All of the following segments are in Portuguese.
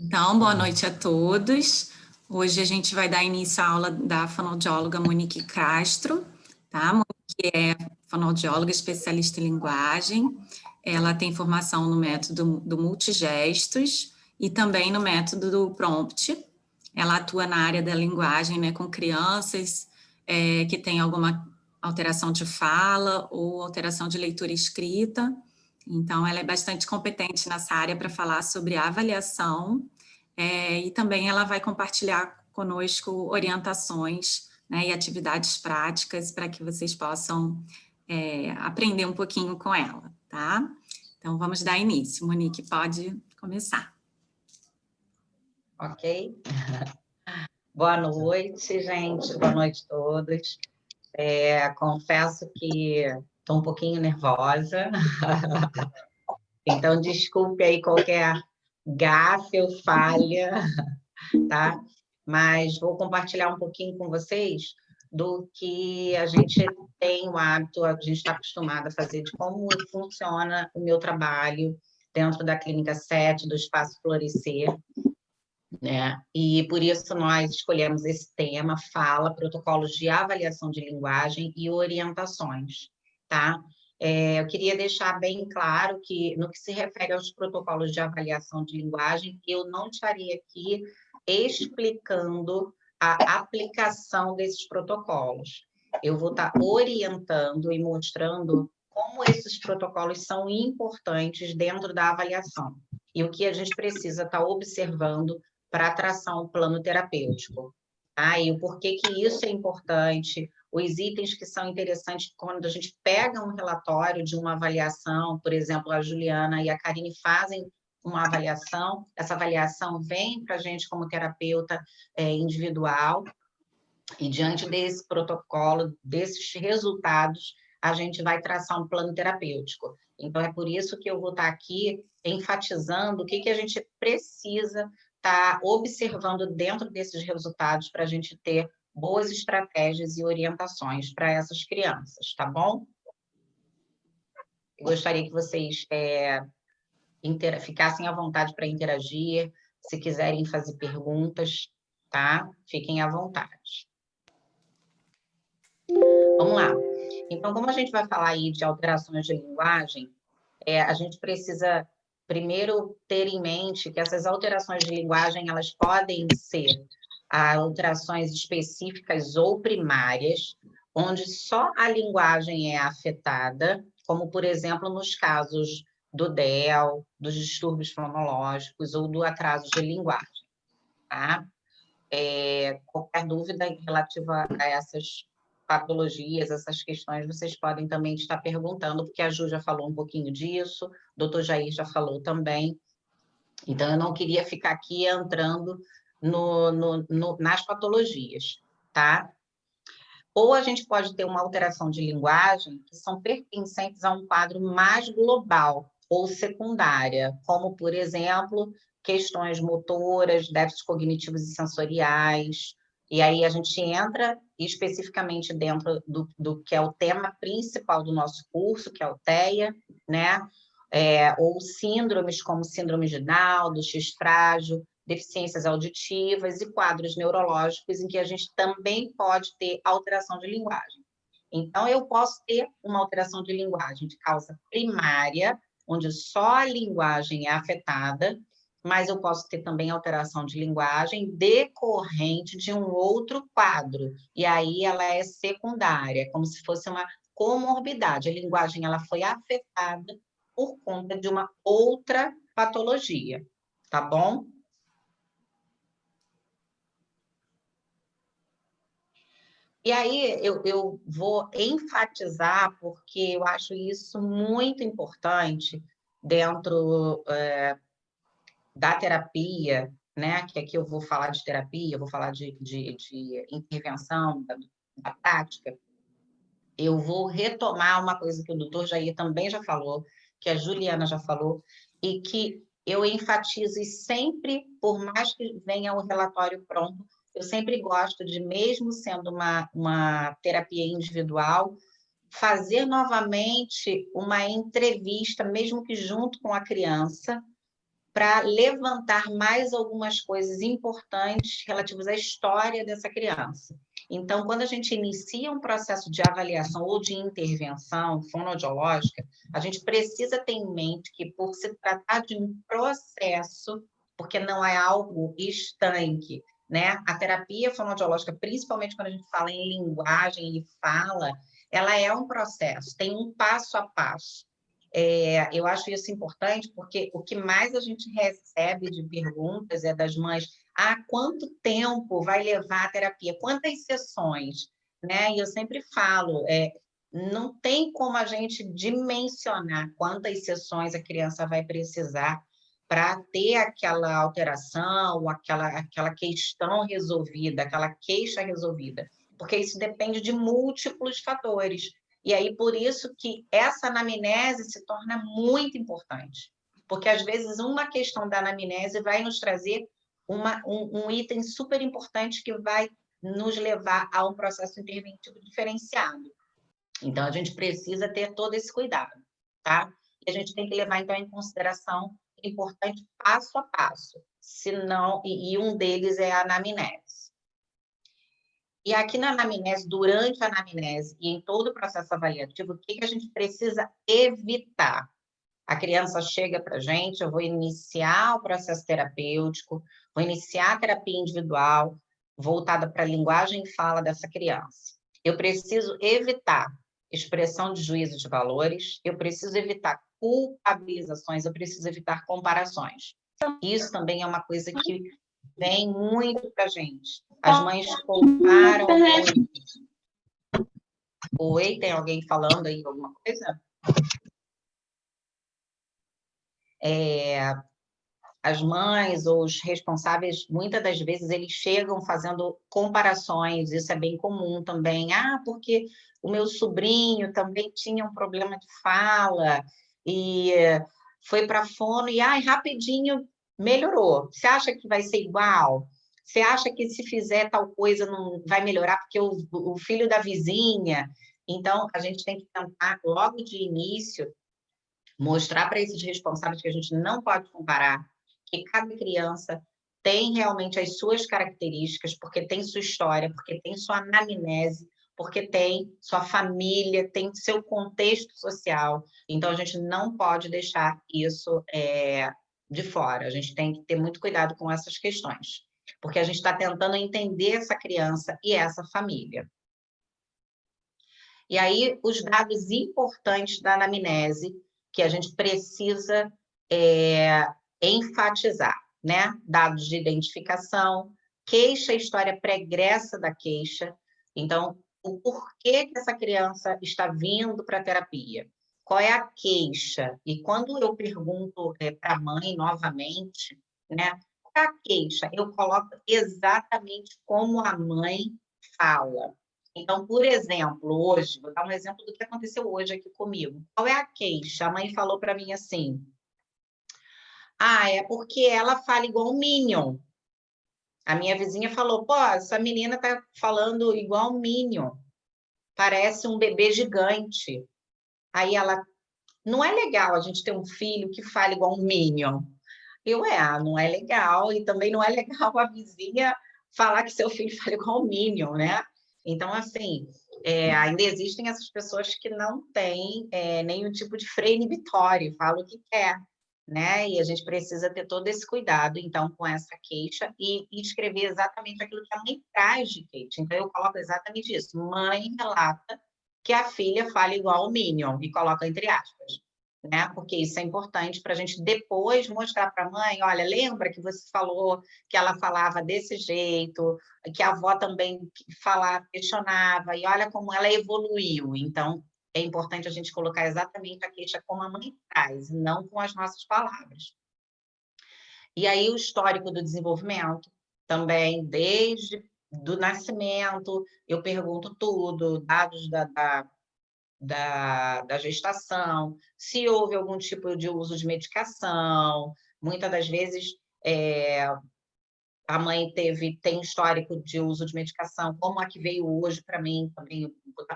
Então, boa noite a todos. Hoje a gente vai dar início à aula da fonoaudióloga Monique Castro, tá? Monique é fonoaudióloga especialista em linguagem. Ela tem formação no método do multigestos e também no método do prompt. Ela atua na área da linguagem, né, com crianças que têm alguma alteração de fala ou alteração de leitura e escrita. Então, ela é bastante competente nessa área para falar sobre avaliação e também ela vai compartilhar conosco orientações, né, e atividades práticas para que vocês possam aprender um pouquinho com ela, tá? Então, vamos dar início. Monique, pode começar. Ok? Boa noite, gente. Boa noite a todos. Confesso que estou um pouquinho nervosa. Então, desculpe aí qualquer gafe ou falha, tá? Mas vou compartilhar um pouquinho com vocês do que a gente tem o hábito, a gente está acostumado a fazer, de como funciona o meu trabalho dentro da Clínica 7, do Espaço Florescer, né? E por isso nós escolhemos esse tema, fala, protocolos de avaliação de linguagem e orientações, tá? Eu queria deixar bem claro que, no que se refere aos protocolos de avaliação de linguagem, eu não estaria aqui explicando a aplicação desses protocolos. Eu vou estar orientando e mostrando como esses protocolos são importantes dentro da avaliação e o que a gente precisa estar observando para traçar um plano terapêutico. Tá? E o porquê que isso é importante, os itens que são interessantes quando a gente pega um relatório de uma avaliação, por exemplo, a Juliana e a Karine fazem uma avaliação, essa avaliação vem para a gente como terapeuta individual, e diante desse protocolo, desses resultados, a gente vai traçar um plano terapêutico. Então, é por isso que eu vou estar aqui enfatizando o que a gente precisa estar observando dentro desses resultados para a gente ter boas estratégias e orientações para essas crianças, tá bom? Eu gostaria que vocês ficassem à vontade para interagir, se quiserem fazer perguntas, tá? Fiquem à vontade. Vamos lá. Então, como a gente vai falar aí de alterações de linguagem, a gente precisa primeiro ter em mente que essas alterações de linguagem, elas podem ser alterações específicas ou primárias, onde só a linguagem é afetada, como, por exemplo, nos casos do DEL, dos distúrbios fonológicos ou do atraso de linguagem, tá? Qualquer dúvida relativa a essas patologias, essas questões, vocês podem também estar perguntando, porque a Ju já falou um pouquinho disso, o doutor Jair já falou também. Então, eu não queria ficar aqui entrando nas patologias, tá? Ou a gente pode ter uma alteração de linguagem que são pertencentes a um quadro mais global ou secundária, como, por exemplo, questões motoras, déficits cognitivos e sensoriais. E aí a gente entra especificamente dentro do que é o tema principal do nosso curso, que é o TEA, né? Ou síndromes como síndrome de Down, do X frágil, deficiências auditivas e quadros neurológicos em que a gente também pode ter alteração de linguagem. Então, eu posso ter uma alteração de linguagem de causa primária, onde só a linguagem é afetada, mas eu posso ter também alteração de linguagem decorrente de um outro quadro, e aí ela é secundária, como se fosse uma comorbidade. A linguagem ela foi afetada por conta de uma outra patologia, tá bom? E aí eu vou enfatizar, porque eu acho isso muito importante dentro da terapia, né? Que aqui eu vou falar de terapia, eu vou falar de intervenção, da prática. Eu vou retomar uma coisa que o doutor Jair também já falou, que a Juliana já falou, e que eu enfatizo e sempre, por mais que venha o relatório pronto, eu sempre gosto de, mesmo sendo uma terapia individual, fazer novamente uma entrevista, mesmo que junto com a criança, para levantar mais algumas coisas importantes relativas à história dessa criança. Então, quando a gente inicia um processo de avaliação ou de intervenção fonoaudiológica, a gente precisa ter em mente que, por se tratar de um processo, porque não é algo estanque, né? A terapia fonoaudiológica, principalmente quando a gente fala em linguagem e fala, ela é um processo, tem um passo a passo. Eu acho isso importante porque o que mais a gente recebe de perguntas é das mães: quanto tempo vai levar a terapia? Quantas sessões? Né? E eu sempre falo, não tem como a gente dimensionar quantas sessões a criança vai precisar para ter aquela alteração, aquela questão resolvida, aquela queixa resolvida, porque isso depende de múltiplos fatores. E aí, por isso que essa anamnese se torna muito importante, porque às vezes uma questão da anamnese vai nos trazer um item super importante que vai nos levar a um processo interventivo diferenciado. Então, a gente precisa ter todo esse cuidado, tá? E a gente tem que levar, então, em consideração importante passo a passo, senão, e um deles é a anamnese. E aqui na anamnese, durante a anamnese e em todo o processo avaliativo, o que a gente precisa evitar? A criança chega para a gente, eu vou iniciar o processo terapêutico, vou iniciar a terapia individual, voltada para a linguagem e fala dessa criança. Eu preciso evitar expressão de juízo de valores, eu preciso evitar culpabilizações, eu preciso evitar comparações. Isso também é uma coisa que vem muito para a gente. As mães comparam muito. Oi, tem alguém falando aí alguma coisa? As mães ou os responsáveis, muitas das vezes, eles chegam fazendo comparações, isso é bem comum também. Porque o meu sobrinho também tinha um problema de fala e foi para a fono e rapidinho melhorou. Você acha que vai ser igual? Você acha que se fizer tal coisa não vai melhorar porque o filho da vizinha? Então, a gente tem que tentar, logo de início, mostrar para esses responsáveis que a gente não pode comparar, que cada criança tem realmente as suas características, porque tem sua história, porque tem sua anamnese, porque tem sua família, tem seu contexto social. Então, a gente não pode deixar isso de fora. A gente tem que ter muito cuidado com essas questões, porque a gente está tentando entender essa criança e essa família. E aí, os dados importantes da anamnese, que a gente precisa enfatizar, né? Dados de identificação, queixa, história pregressa da queixa. Então, o porquê que essa criança está vindo para a terapia? Qual é a queixa? E quando eu pergunto para a mãe novamente, né? Qual é a queixa? Eu coloco exatamente como a mãe fala. Então, por exemplo, hoje, vou dar um exemplo do que aconteceu hoje aqui comigo. Qual é a queixa? A mãe falou para mim assim: é porque ela fala igual o Minion. A minha vizinha falou: pô, essa menina tá falando igual o Minion. Parece um bebê gigante. Aí ela: não é legal a gente ter um filho que fala igual um Minion. Não é legal. E também não é legal a vizinha falar que seu filho fala igual o Minion, né? Então, assim, ainda existem essas pessoas que não têm nenhum tipo de freio inibitório, falam o que quer, né? E a gente precisa ter todo esse cuidado, então, com essa queixa e escrever exatamente aquilo que a mãe traz de queixa. Então, eu coloco exatamente isso. Mãe relata que a filha fala igual o Minion, e coloca entre aspas. Né? Porque isso é importante para a gente depois mostrar para a mãe: olha, lembra que você falou que ela falava desse jeito, que a avó também falava, questionava, e olha como ela evoluiu. Então, é importante a gente colocar exatamente a queixa como a mãe traz, não com as nossas palavras. E aí, o histórico do desenvolvimento, também, desde do nascimento, eu pergunto tudo, dados da gestação, se houve algum tipo de uso de medicação. Muitas das vezes, a mãe tem histórico de uso de medicação, como a que veio hoje para mim também.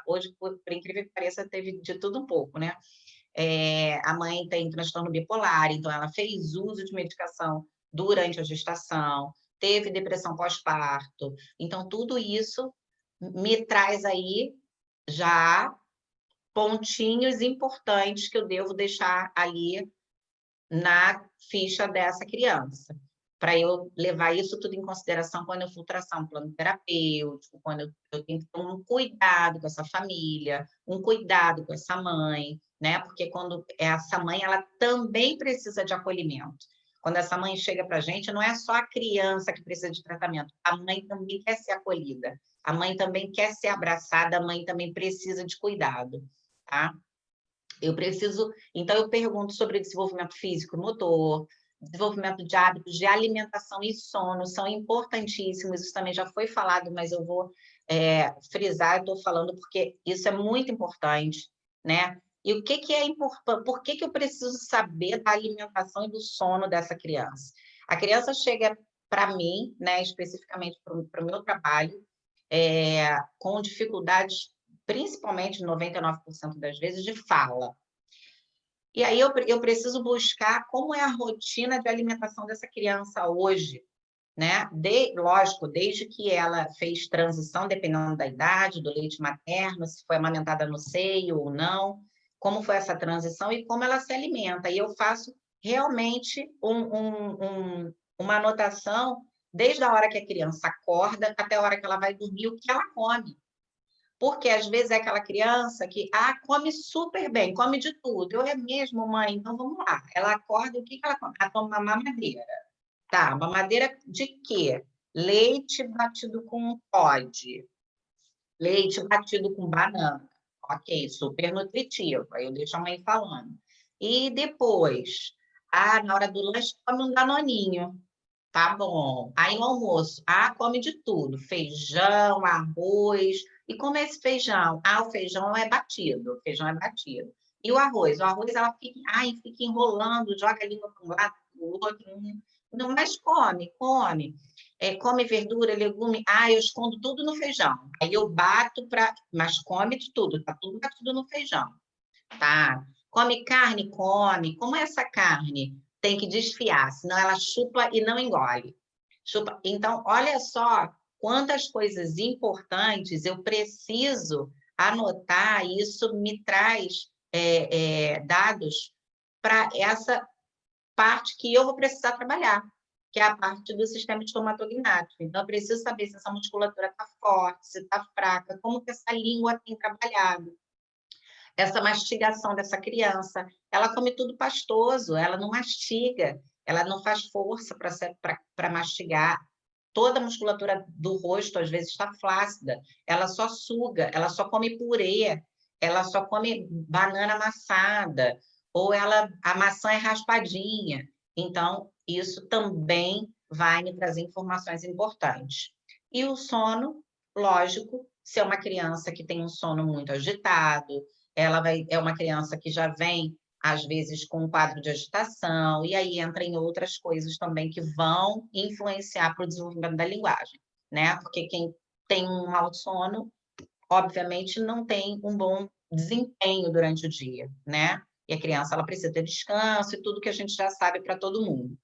Hoje, por incrível que pareça, teve de tudo um pouco, né? a mãe tem transtorno bipolar, então ela fez uso de medicação durante a gestação, teve depressão pós-parto. Então, tudo isso me traz aí já pontinhos importantes que eu devo deixar ali na ficha dessa criança, para eu levar isso tudo em consideração quando eu for traçar um plano terapêutico, quando eu tenho que ter um cuidado com essa família, um cuidado com essa mãe, né? Porque quando essa mãe, ela também precisa de acolhimento. Quando essa mãe chega para a gente, não é só a criança que precisa de tratamento, a mãe também quer ser acolhida, a mãe também quer ser abraçada, a mãe também precisa de cuidado, tá? Eu preciso, então eu pergunto sobre desenvolvimento físico e motor, desenvolvimento de hábitos de alimentação e sono, são importantíssimos, isso também já foi falado, mas eu vou frisar, eu estou falando porque isso é muito importante, né? E o que é importante, por que eu preciso saber da alimentação e do sono dessa criança? A criança chega para mim, né, especificamente para o meu trabalho, com dificuldades, principalmente 99% das vezes, de fala. E aí eu preciso buscar como é a rotina de alimentação dessa criança hoje, né? Lógico, desde que ela fez transição, dependendo da idade, do leite materno, se foi amamentada no seio ou não, como foi essa transição e como ela se alimenta. E eu faço realmente uma anotação desde a hora que a criança acorda até a hora que ela vai dormir, o que ela come. Porque às vezes é aquela criança que come super bem, come de tudo. Eu é mesmo, mãe, então vamos lá. Ela acorda, o que ela come? Ela toma mamadeira. Tá, mamadeira de quê? Leite batido com Toddy, leite batido com banana. Ok, super nutritivo. Aí eu deixo a mãe falando. E depois, na hora do lanche, come um danoninho. Tá bom. Aí no almoço, come de tudo, feijão, arroz. E como é esse feijão? O feijão é batido, o feijão é batido. E o arroz? O arroz, ela fica enrolando, joga a língua para um lado, para o outro. Não, mas come. Come verdura, legume. Eu escondo tudo no feijão. Aí eu bato para... Mas come de tudo, tá tudo batido no feijão. Tá? Come carne? Come. Como é essa carne? Tem que desfiar, senão ela chupa e não engole. Chupa. Então, olha só quantas coisas importantes eu preciso anotar, e isso me traz dados para essa parte que eu vou precisar trabalhar, que é a parte do sistema estomatognático. Então, eu preciso saber se essa musculatura está forte, se está fraca, como que essa língua tem trabalhado. Essa mastigação dessa criança, ela come tudo pastoso, ela não mastiga, ela não faz força para mastigar. Toda a musculatura do rosto, às vezes, está flácida, ela só suga, ela só come purê, ela só come banana amassada, ou a maçã é raspadinha. Então, isso também vai me trazer informações importantes. E o sono, lógico, se é uma criança que tem um sono muito agitado, é uma criança que já vem, às vezes, com um quadro de agitação, e aí entra em outras coisas também que vão influenciar para o desenvolvimento da linguagem, né? Porque quem tem um mau sono, obviamente, não tem um bom desempenho durante o dia, né? E a criança, ela precisa ter descanso e tudo que a gente já sabe para todo mundo.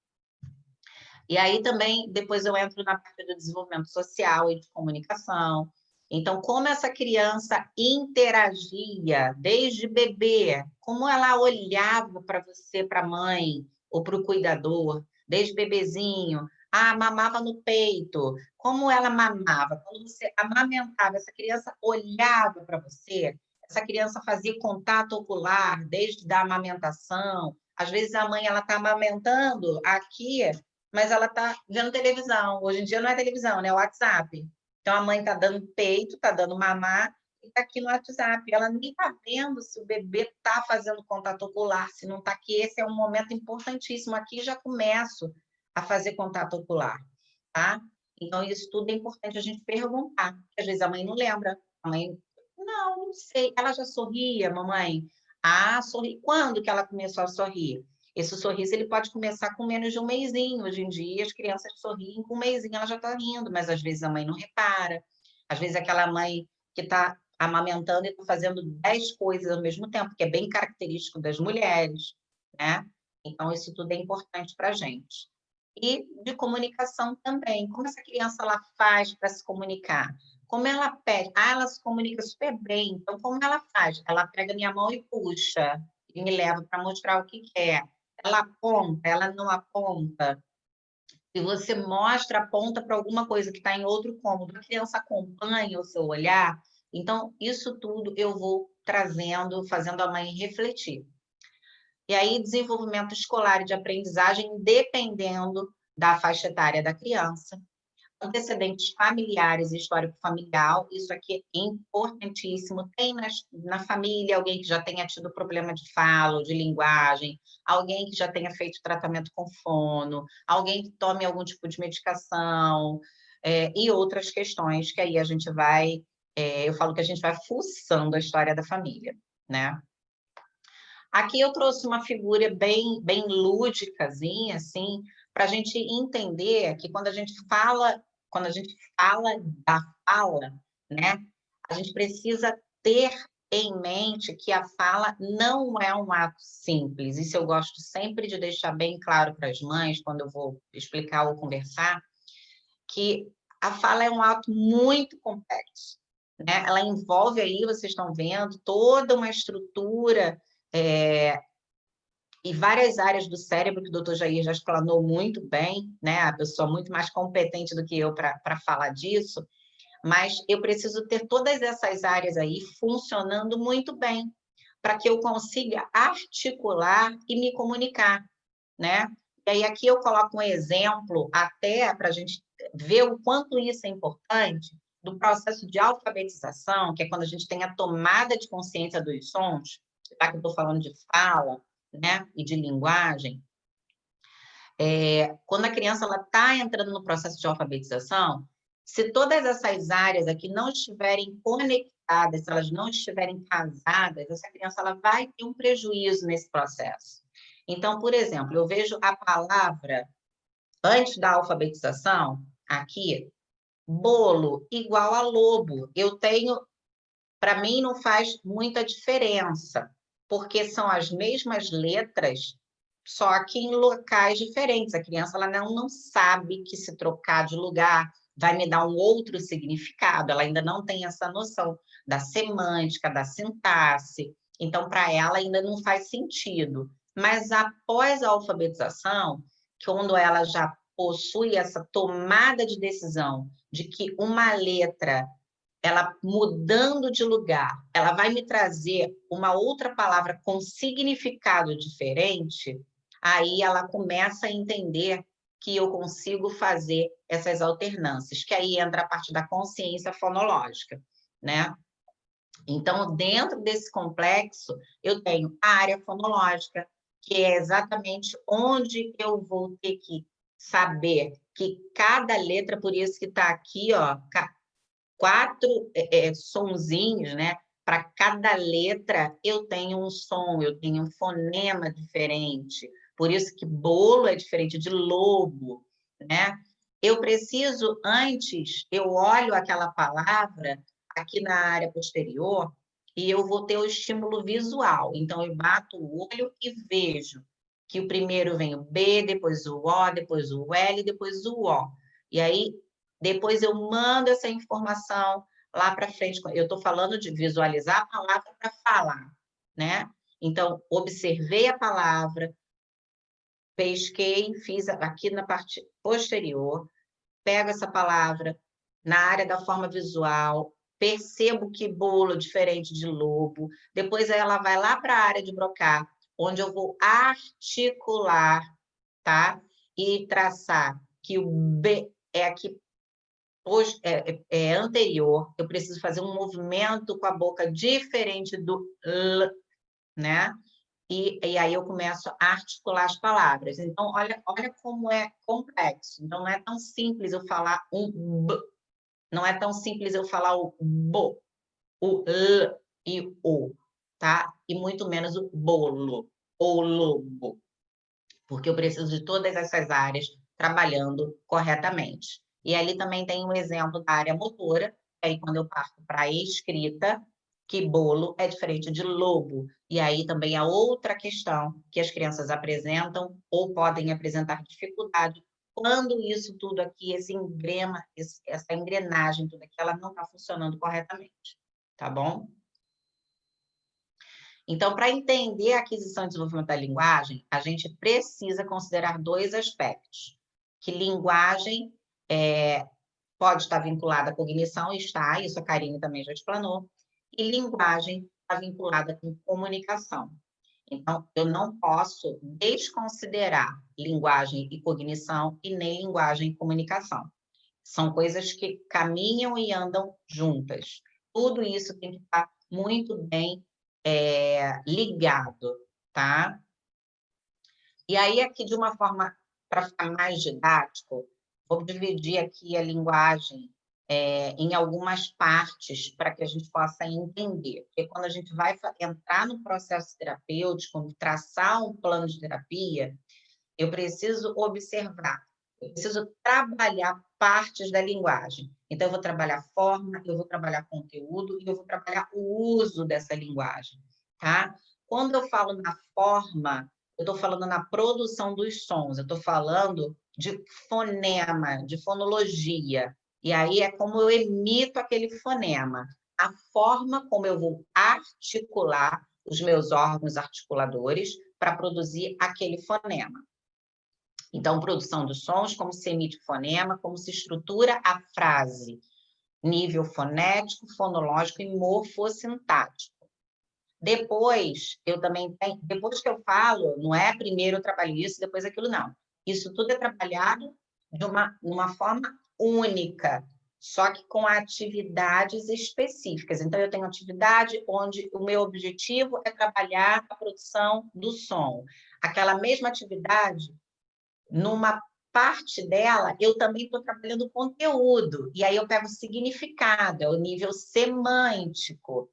E aí também, depois eu entro na parte do desenvolvimento social e de comunicação. Então, como essa criança interagia desde bebê, como ela olhava para você, para a mãe, ou para o cuidador, desde bebezinho, mamava no peito, como ela mamava, quando você amamentava, essa criança olhava para você, essa criança fazia contato ocular desde da amamentação, às vezes a mãe está amamentando aqui, mas ela está vendo televisão. Hoje em dia não é televisão, né? É o WhatsApp. Então, a mãe está dando peito, está dando mamar, e está aqui no WhatsApp. Ela nem está vendo se o bebê está fazendo contato ocular, se não está aqui. Esse é um momento importantíssimo. Aqui já começo a fazer contato ocular, tá? Então, isso tudo é importante a gente perguntar. Porque, às vezes a mãe não lembra. A mãe, não sei. Ela já sorria, mamãe? Sorri. Quando que ela começou a sorrir? Esse sorriso ele pode começar com menos de um mesinho. Hoje em dia, as crianças sorriem com um mesinho, ela já está rindo, mas às vezes a mãe não repara. Às vezes aquela mãe que está amamentando e estou fazendo 10 coisas ao mesmo tempo, que é bem característico das mulheres, né? Então, isso tudo é importante para a gente. E de comunicação também. Como essa criança ela faz para se comunicar? Como ela pede? Ela se comunica super bem. Então, como ela faz? Ela pega minha mão e puxa, e me leva para mostrar o que quer. Ela aponta, ela não aponta. Se você mostra, aponta para alguma coisa que está em outro cômodo, a criança acompanha o seu olhar. Então, isso tudo eu vou trazendo, fazendo a mãe refletir. E aí, desenvolvimento escolar e de aprendizagem, dependendo da faixa etária da criança. Antecedentes familiares e histórico familiar, isso aqui é importantíssimo. Tem na família alguém que já tenha tido problema de fala, ou de linguagem, alguém que já tenha feito tratamento com fono, alguém que tome algum tipo de medicação, e outras questões que aí a gente vai, eu falo que a gente vai fuçando a história da família, né? Aqui eu trouxe uma figura bem lúdicazinha, assim, para a gente entender que quando a gente fala da fala, né, a gente precisa ter em mente que a fala não é um ato simples. Isso eu gosto sempre de deixar bem claro para as mães, quando eu vou explicar ou conversar, que a fala é um ato muito complexo, né? Ela envolve aí, vocês estão vendo, toda uma estrutura e várias áreas do cérebro, que o doutor Jair já explanou muito bem, né? A pessoa muito mais competente do que eu para falar disso, mas eu preciso ter todas essas áreas aí funcionando muito bem, para que eu consiga articular e me comunicar, né? E aí aqui eu coloco um exemplo, até para a gente ver o quanto isso é importante, do processo de alfabetização, que é quando a gente tem a tomada de consciência dos sons, já que eu estou falando de fala, né, e de linguagem. Quando a criança está entrando no processo de alfabetização, se todas essas áreas aqui não estiverem conectadas, se elas não estiverem casadas, essa criança ela vai ter um prejuízo nesse processo. Então, por exemplo, eu vejo a palavra, antes da alfabetização, aqui, bolo igual a lobo. Eu tenho, para mim, não faz muita diferença, porque são as mesmas letras, só que em locais diferentes. A criança ela não sabe que se trocar de lugar vai me dar um outro significado, ela ainda não tem essa noção da semântica, da sintaxe, então para ela ainda não faz sentido. Mas após a alfabetização, quando ela já possui essa tomada de decisão de que uma letra, ela mudando de lugar, ela vai me trazer uma outra palavra com significado diferente, aí ela começa a entender que eu consigo fazer essas alternâncias, que aí entra a parte da consciência fonológica, né? Então, dentro desse complexo, eu tenho a área fonológica, que é exatamente onde eu vou ter que saber que cada letra, por isso que está aqui, ó, 4 sonzinhos, né? Para cada letra eu tenho um som, eu tenho um fonema diferente. Por isso que bolo é diferente de lobo, né? Eu preciso, antes, eu olho aquela palavra aqui na área posterior e eu vou ter o estímulo visual. Então, eu bato o olho e vejo que o primeiro vem o B, depois o O, depois o L, depois o O. E aí, depois eu mando essa informação lá para frente. Eu estou falando de visualizar a palavra para falar, né? Então, observei a palavra, pesquei, fiz aqui na parte posterior, pego essa palavra na área da forma visual, percebo que bolo é diferente de lobo, depois ela vai lá para a área de brocar, onde eu vou articular, tá? E traçar que o B é aqui anterior, eu preciso fazer um movimento com a boca diferente do L, né? E aí eu começo a articular as palavras. Então, olha como é complexo. Então, não é tão simples eu falar um B, não é tão simples eu falar o BO, o L e o O, tá? E muito menos o bolo ou lobo, porque eu preciso de todas essas áreas trabalhando corretamente. E ali também tem um exemplo da área motora, aí quando eu parto para a escrita, que bolo é diferente de lobo. E aí também há outra questão que as crianças apresentam ou podem apresentar dificuldade quando isso tudo aqui, essa engrenagem tudo aqui, ela não está funcionando corretamente, tá bom? Então, para entender a aquisição e desenvolvimento da linguagem, a gente precisa considerar dois aspectos, que linguagem pode estar vinculada à cognição, está, isso a Karine também já explanou, e linguagem está vinculada com comunicação. Então, eu não posso desconsiderar linguagem e cognição e nem linguagem e comunicação. São coisas que caminham e andam juntas. Tudo isso tem que estar muito bem ligado, tá? E aí, aqui, de uma forma, para ficar mais didático, vou dividir aqui a linguagem em algumas partes para que a gente possa entender. Porque quando a gente vai entrar no processo terapêutico, traçar um plano de terapia, eu preciso observar, eu preciso trabalhar partes da linguagem. Então, eu vou trabalhar forma, eu vou trabalhar conteúdo e eu vou trabalhar o uso dessa linguagem, tá? Quando eu falo na forma, eu estou falando na produção dos sons, eu estou falando de fonema, de fonologia. E aí é como eu emito aquele fonema, a forma como eu vou articular os meus órgãos articuladores para produzir aquele fonema. Então, produção dos sons, como se emite o fonema, como se estrutura a frase, nível fonético, fonológico e morfossintático. Depois, eu também tenho, depois que eu falo, não é primeiro eu trabalho isso, depois aquilo, não. Isso tudo é trabalhado de uma forma única, só que com atividades específicas. Então, eu tenho atividade onde o meu objetivo é trabalhar a produção do som. Aquela mesma atividade, numa parte dela, eu também estou trabalhando o conteúdo, e aí eu pego o significado, é o nível semântico.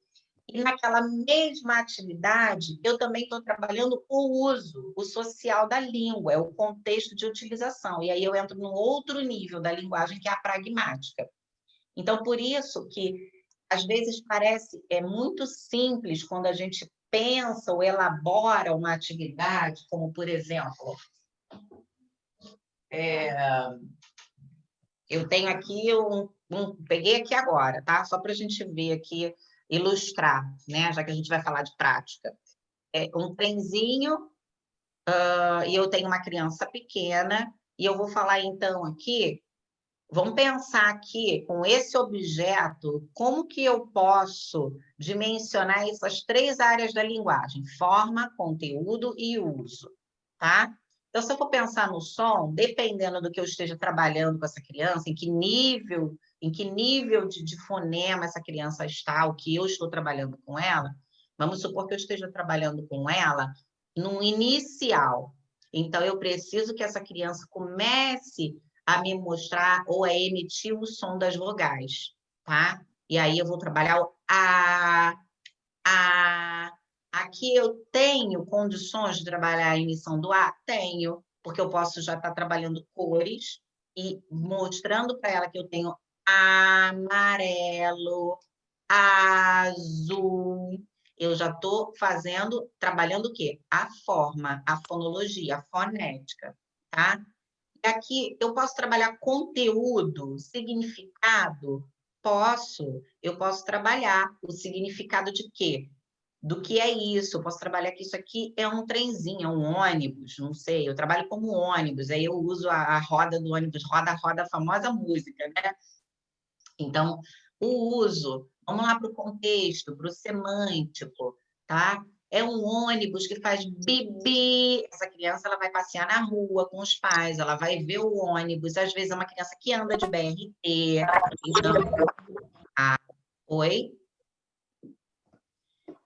E naquela mesma atividade, eu também estou trabalhando o uso, o social da língua, é o contexto de utilização. E aí eu entro num outro nível da linguagem, que é a pragmática. Então, por isso que, às vezes, parece muito simples quando a gente pensa ou elabora uma atividade, como, por exemplo, eu tenho aqui peguei aqui agora, tá? Só para a gente ver aqui, ilustrar, né? Já que a gente vai falar de prática. Um trenzinho, e eu tenho uma criança pequena, e eu vou falar então aqui, vamos pensar aqui com esse objeto, como que eu posso dimensionar essas três áreas da linguagem: forma, conteúdo e uso, tá? Então, se eu for pensar no som, dependendo do que eu esteja trabalhando com essa criança, em que nível de fonema essa criança está, o que eu estou trabalhando com ela, vamos supor que eu esteja trabalhando com ela no inicial. Então, eu preciso que essa criança comece a me mostrar ou a emitir o som das vogais, tá? E aí eu vou trabalhar o a. Aqui eu tenho condições de trabalhar a emissão do A? Tenho, porque eu posso já estar trabalhando cores e mostrando para ela que eu tenho amarelo, azul. Eu já estou trabalhando o quê? A forma, a fonologia, a fonética, tá? E aqui eu posso trabalhar conteúdo, significado? Posso. Eu posso trabalhar o significado de quê? Do que é isso? Eu posso trabalhar que isso aqui é um trenzinho, é um ônibus, não sei. Eu trabalho como ônibus, aí eu uso a roda do ônibus, roda, roda, a famosa música, né? Então, o uso, vamos lá para o contexto, para o semântico, tá? É um ônibus que faz bibi. Essa criança ela vai passear na rua com os pais, ela vai ver o ônibus. Às vezes é uma criança que anda de BRT. Então, oi?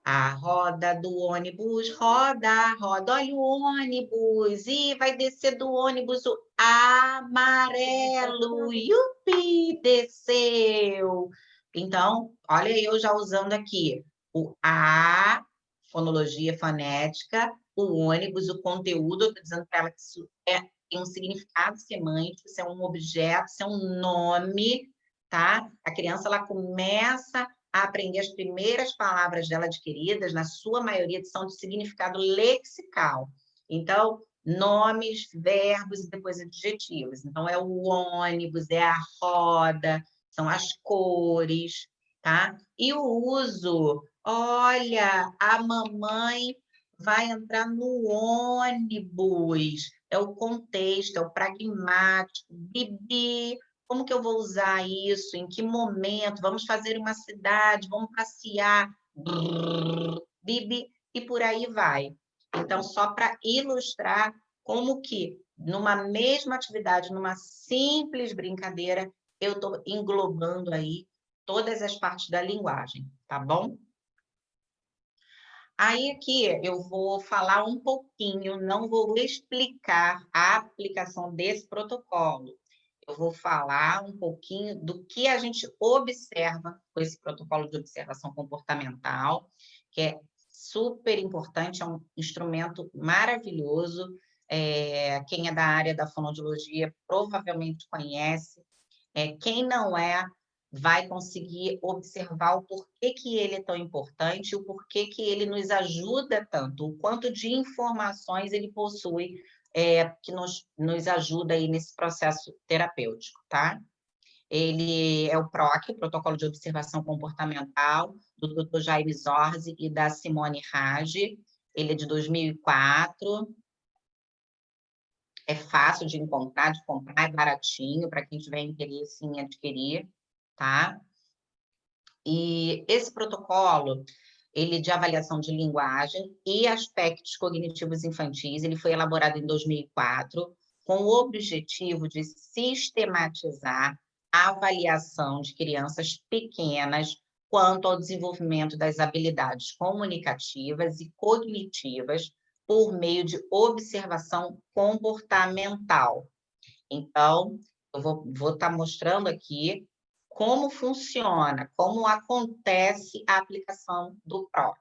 A roda do ônibus roda, roda, olha o ônibus, e vai descer do ônibus o amarelo, yupi, desceu. Então, olha eu já usando aqui o A, fonologia fonética, o ônibus, o conteúdo, eu estou dizendo para ela que isso tem um significado semântico, isso é um objeto, isso é um nome, tá? A criança, ela começa a aprender as primeiras palavras dela adquiridas, na sua maioria são de significado lexical. Então, nomes, verbos e depois adjetivos. Então, é o ônibus, é a roda, são as cores, tá? E o uso, olha, a mamãe vai entrar no ônibus, é o contexto, é o pragmático. Bibi, como que eu vou usar isso? Em que momento? Vamos fazer uma cidade, vamos passear. Brrr, Bibi, e por aí vai. Então, só para ilustrar como que, numa mesma atividade, numa simples brincadeira, eu estou englobando aí todas as partes da linguagem, tá bom? Aí aqui eu vou falar um pouquinho, não vou explicar a aplicação desse protocolo. Eu vou falar um pouquinho do que a gente observa com esse protocolo de observação comportamental, que é super importante, é um instrumento maravilhoso. Quem é da área da fonoaudiologia provavelmente conhece. Quem não é, vai conseguir observar o porquê que ele é tão importante, o porquê que ele nos ajuda tanto, o quanto de informações ele possui, que nos ajuda aí nesse processo terapêutico, tá? Ele é o PROC, o Protocolo de Observação Comportamental, do Dr. Jaime Zorzi e da Simone Raggi. Ele é de 2004. É fácil de encontrar, de comprar, é baratinho, para quem tiver interesse em adquirir, tá? E esse protocolo, ele de avaliação de linguagem e aspectos cognitivos infantis, ele foi elaborado em 2004, com o objetivo de sistematizar a avaliação de crianças pequenas quanto ao desenvolvimento das habilidades comunicativas e cognitivas por meio de observação comportamental. Então, eu vou estar mostrando aqui como funciona, como acontece a aplicação do PROC.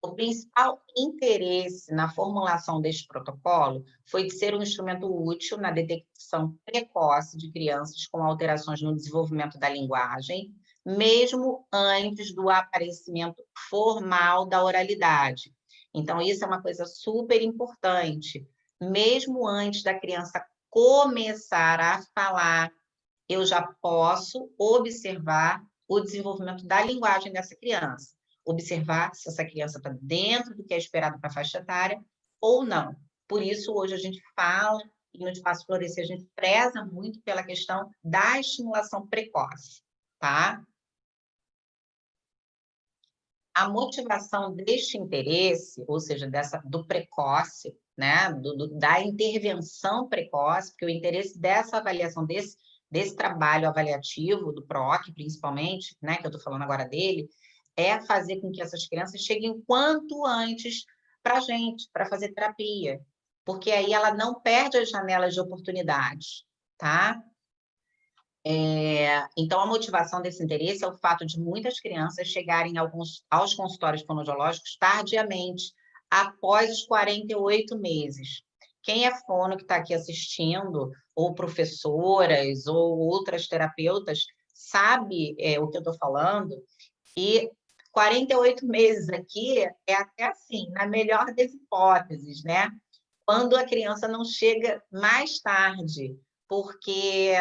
O principal interesse na formulação deste protocolo foi de ser um instrumento útil na detecção precoce de crianças com alterações no desenvolvimento da linguagem, mesmo antes do aparecimento formal da oralidade. Então, isso é uma coisa super importante. Mesmo antes da criança começar a falar, eu já posso observar o desenvolvimento da linguagem dessa criança. Observar se essa criança está dentro do que é esperado para a faixa etária ou não. Por isso, hoje a gente fala, e no Espaço Florescer a gente preza muito pela questão da estimulação precoce, tá? A motivação deste interesse, ou seja, do precoce, né? Da intervenção precoce, porque o interesse dessa avaliação, desse trabalho avaliativo, do PROC, principalmente, né? Que eu estou falando agora dele, é fazer com que essas crianças cheguem quanto antes para a gente, para fazer terapia, porque aí ela não perde as janelas de oportunidades, tá? Então, a motivação desse interesse é o fato de muitas crianças chegarem aos consultórios fonoaudiológicos tardiamente, após os 48 meses. Quem é fono que está aqui assistindo, ou professoras, ou outras terapeutas, sabe o que eu estou falando, e 48 meses aqui é até assim, na melhor das hipóteses, né? Quando a criança não chega mais tarde, porque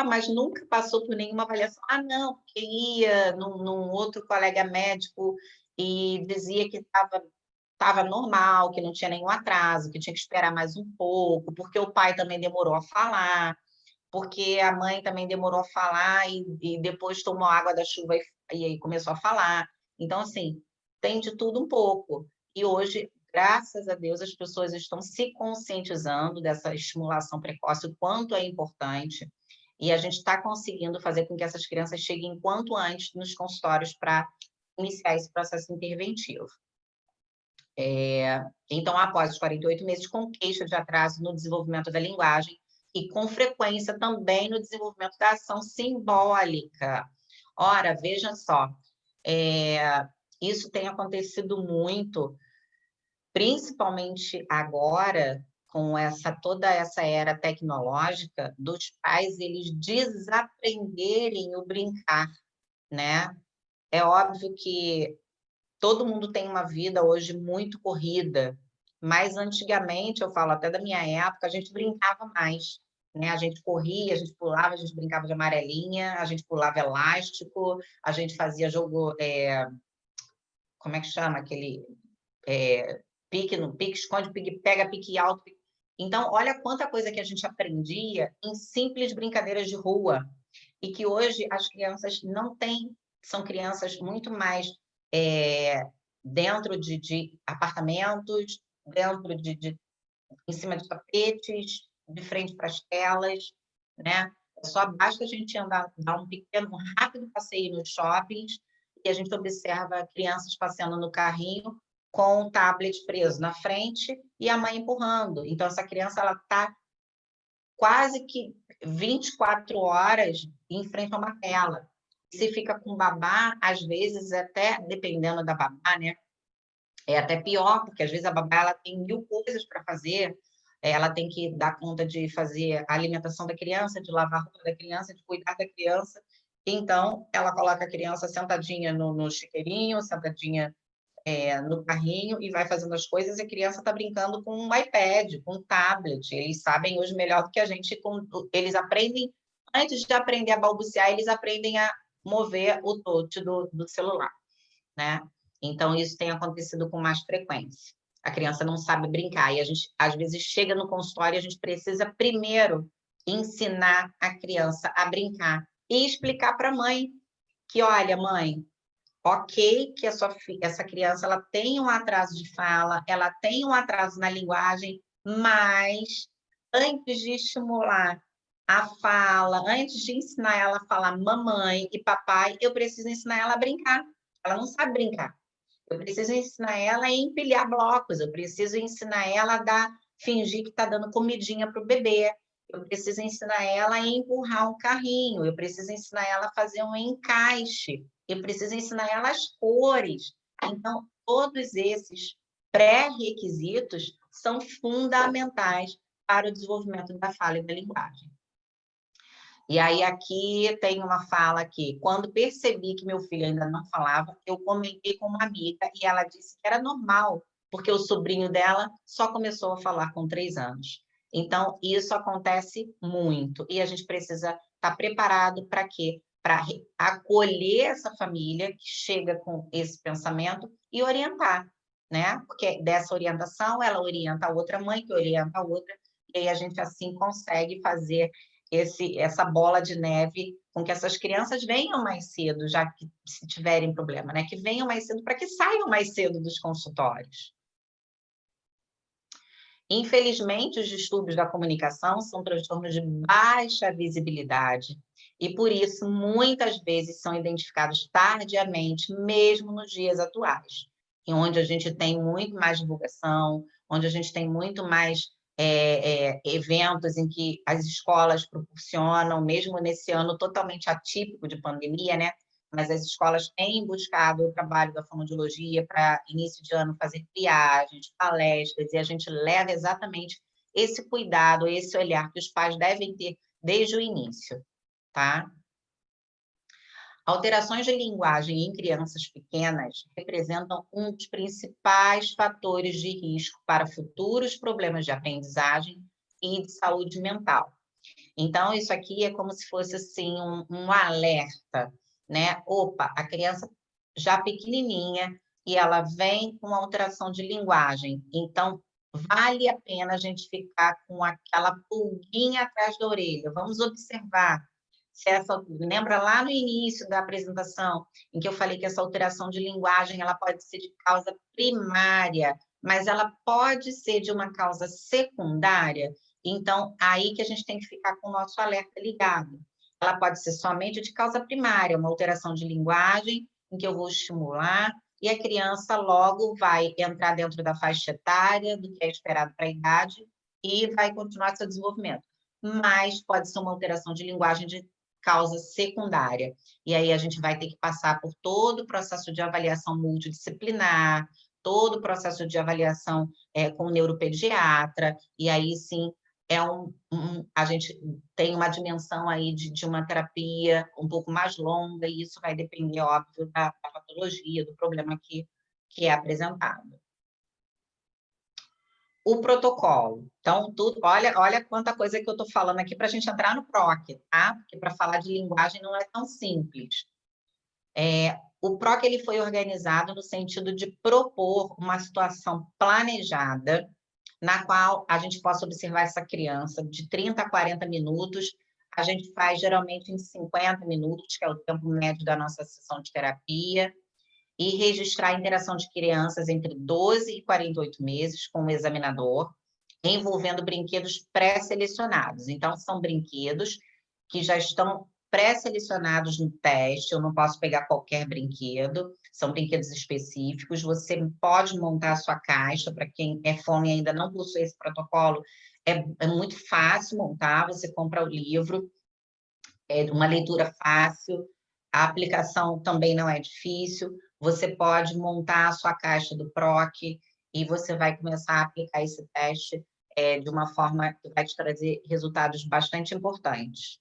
mas nunca passou por nenhuma avaliação. Não, porque ia num outro colega médico e dizia que estava normal, que não tinha nenhum atraso, que tinha que esperar mais um pouco, porque o pai também demorou a falar, porque a mãe também demorou a falar e depois tomou água da chuva e aí começou a falar. Então, assim, tem de tudo um pouco. E hoje, graças a Deus, as pessoas estão se conscientizando dessa estimulação precoce, o quanto é importante, e a gente está conseguindo fazer com que essas crianças cheguem quanto antes nos consultórios para iniciar esse processo interventivo. Então, após os 48 meses, com queixa de atraso no desenvolvimento da linguagem e, com frequência, também no desenvolvimento da ação simbólica. Ora, veja só, isso tem acontecido muito, principalmente agora, com toda essa era tecnológica, dos pais eles desaprenderem o brincar, né? É óbvio que todo mundo tem uma vida hoje muito corrida, mas antigamente, eu falo até da minha época, a gente brincava mais, né? A gente corria, a gente pulava, a gente brincava de amarelinha, a gente pulava elástico, a gente fazia jogo, como é que chama aquele pique no pique, esconde, pique, pega, pique alto. Então, olha quanta coisa que a gente aprendia em simples brincadeiras de rua e que hoje as crianças não têm, são crianças muito mais dentro de apartamentos, dentro em cima de tapetes, de frente para as telas, né? Só basta a gente dar um rápido passeio nos shoppings e a gente observa crianças passeando no carrinho com o tablet preso na frente e a mãe empurrando. Então, essa criança ela está quase que 24 horas em frente a uma tela. Se fica com babá, às vezes, até dependendo da babá, né? É até pior, porque às vezes a babá ela tem 1000 coisas para fazer, ela tem que dar conta de fazer a alimentação da criança, de lavar a roupa da criança, de cuidar da criança. Então, ela coloca a criança sentadinha no chiqueirinho, sentadinha no carrinho e vai fazendo as coisas, e a criança está brincando com um iPad, com um tablet. Eles sabem hoje melhor do que a gente, eles aprendem, antes de aprender a balbuciar, eles aprendem a mover o touch do celular, né? Então, isso tem acontecido com mais frequência. A criança não sabe brincar, e a gente, às vezes, chega no consultório e a gente precisa primeiro ensinar a criança a brincar e explicar para a mãe que, olha, mãe, ok que essa criança ela tem um atraso de fala, ela tem um atraso na linguagem, mas antes de estimular a fala, antes de ensinar ela a falar mamãe e papai, eu preciso ensinar ela a brincar. Ela não sabe brincar. Eu preciso ensinar ela a empilhar blocos, eu preciso ensinar ela a fingir que está dando comidinha para o bebê, eu preciso ensinar ela a empurrar um carrinho, eu preciso ensinar ela a fazer um encaixe, eu preciso ensinar ela as cores. Então, todos esses pré-requisitos são fundamentais para o desenvolvimento da fala e da linguagem. E aí aqui tem uma fala que, quando percebi que meu filho ainda não falava, eu comentei com uma amiga e ela disse que era normal, porque o sobrinho dela só começou a falar com 3 anos. Então, isso acontece muito e a gente precisa estar preparado para quê? Para acolher essa família que chega com esse pensamento e orientar, né? Porque dessa orientação, ela orienta a outra mãe, que orienta a outra, e aí a gente assim consegue fazer essa bola de neve com que essas crianças venham mais cedo, já que se tiverem problema, né? Que venham mais cedo para que saiam mais cedo dos consultórios. Infelizmente, os distúrbios da comunicação são transtornos de baixa visibilidade e, por isso, muitas vezes são identificados tardiamente, mesmo nos dias atuais, em onde a gente tem muito mais divulgação, onde a gente tem muito mais eventos em que as escolas proporcionam, mesmo nesse ano totalmente atípico de pandemia, né? Mas as escolas têm buscado o trabalho da fonoaudiologia para início de ano fazer triagens, palestras, e a gente leva exatamente esse cuidado, esse olhar que os pais devem ter desde o início, tá? Alterações de linguagem em crianças pequenas representam um dos principais fatores de risco para futuros problemas de aprendizagem e de saúde mental. Então, isso aqui é como se fosse assim um alerta, né? Opa, a criança já pequenininha e ela vem com alteração de linguagem. Então, vale a pena a gente ficar com aquela pulguinha atrás da orelha. Vamos observar se lembra lá no início da apresentação, em que eu falei que essa alteração de linguagem ela pode ser de causa primária, mas ela pode ser de uma causa secundária. Então, aí que a gente tem que ficar com o nosso alerta ligado. Ela pode ser somente de causa primária, uma alteração de linguagem, em que eu vou estimular, e a criança logo vai entrar dentro da faixa etária, do que é esperado para a idade, e vai continuar seu desenvolvimento. Mas pode ser uma alteração de linguagem de causa secundária. E aí a gente vai ter que passar por todo o processo de avaliação multidisciplinar, todo o processo de avaliação com o neuropediatra, e aí sim a gente tem uma dimensão aí de uma terapia um pouco mais longa, e isso vai depender, óbvio, da patologia, do problema que é apresentado. O protocolo. Então, olha quanta coisa que eu estou falando aqui para a gente entrar no PROC, tá? Porque para falar de linguagem não é tão simples. O PROC ele foi organizado no sentido de propor uma situação planejada na qual a gente possa observar essa criança de 30 a 40 minutos. A gente faz geralmente em 50 minutos, que é o tempo médio da nossa sessão de terapia, e registrar a interação de crianças entre 12 e 48 meses com o examinador, envolvendo brinquedos pré-selecionados. Então, são brinquedos que já estão pré-selecionados no teste, eu não posso pegar qualquer brinquedo, são brinquedos específicos, você pode montar a sua caixa, para quem é fono e ainda não possui esse protocolo, é muito fácil montar, você compra o livro, é uma leitura fácil, a aplicação também não é difícil, você pode montar a sua caixa do PROC e você vai começar a aplicar esse teste de uma forma que vai te trazer resultados bastante importantes.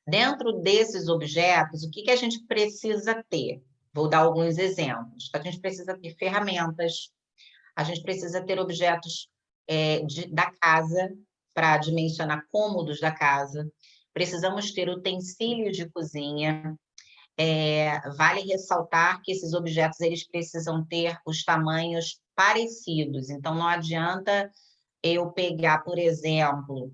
Dentro desses objetos, o que a gente precisa ter? Vou dar alguns exemplos. A gente precisa ter ferramentas, a gente precisa ter objetos da casa, para dimensionar cômodos da casa, precisamos ter utensílios de cozinha. Vale ressaltar que esses objetos eles precisam ter os tamanhos parecidos, então não adianta eu pegar, por exemplo,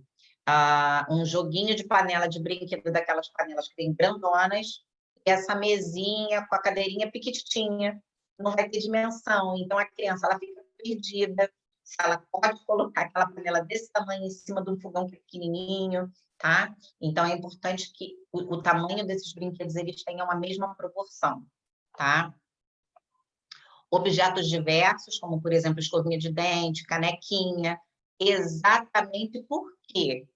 um joguinho de panela de brinquedo, daquelas panelas que tem grandonas, e essa mesinha com a cadeirinha piquititinha, não vai ter dimensão, então a criança ela fica perdida, se ela pode colocar aquela panela desse tamanho em cima de um fogão que é pequenininho, tá? Então, é importante que o tamanho desses brinquedos eles tenham a mesma proporção, tá? Objetos diversos, como, por exemplo, escovinha de dente, canequinha, exatamente por quê?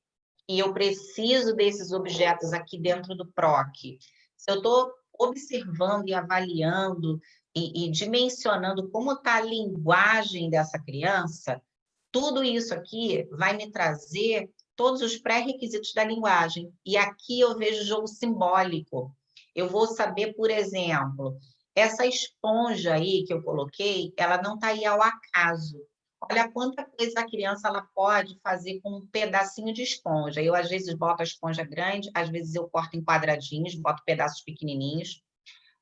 E eu preciso desses objetos aqui dentro do PROC. Se eu estou observando e avaliando e dimensionando como está a linguagem dessa criança, tudo isso aqui vai me trazer todos os pré-requisitos da linguagem. E aqui eu vejo jogo simbólico. Eu vou saber, por exemplo, essa esponja aí que eu coloquei, ela não está aí ao acaso. Olha quanta coisa a criança ela pode fazer com um pedacinho de esponja. Eu, às vezes, boto a esponja grande, às vezes eu corto em quadradinhos, boto pedaços pequenininhos.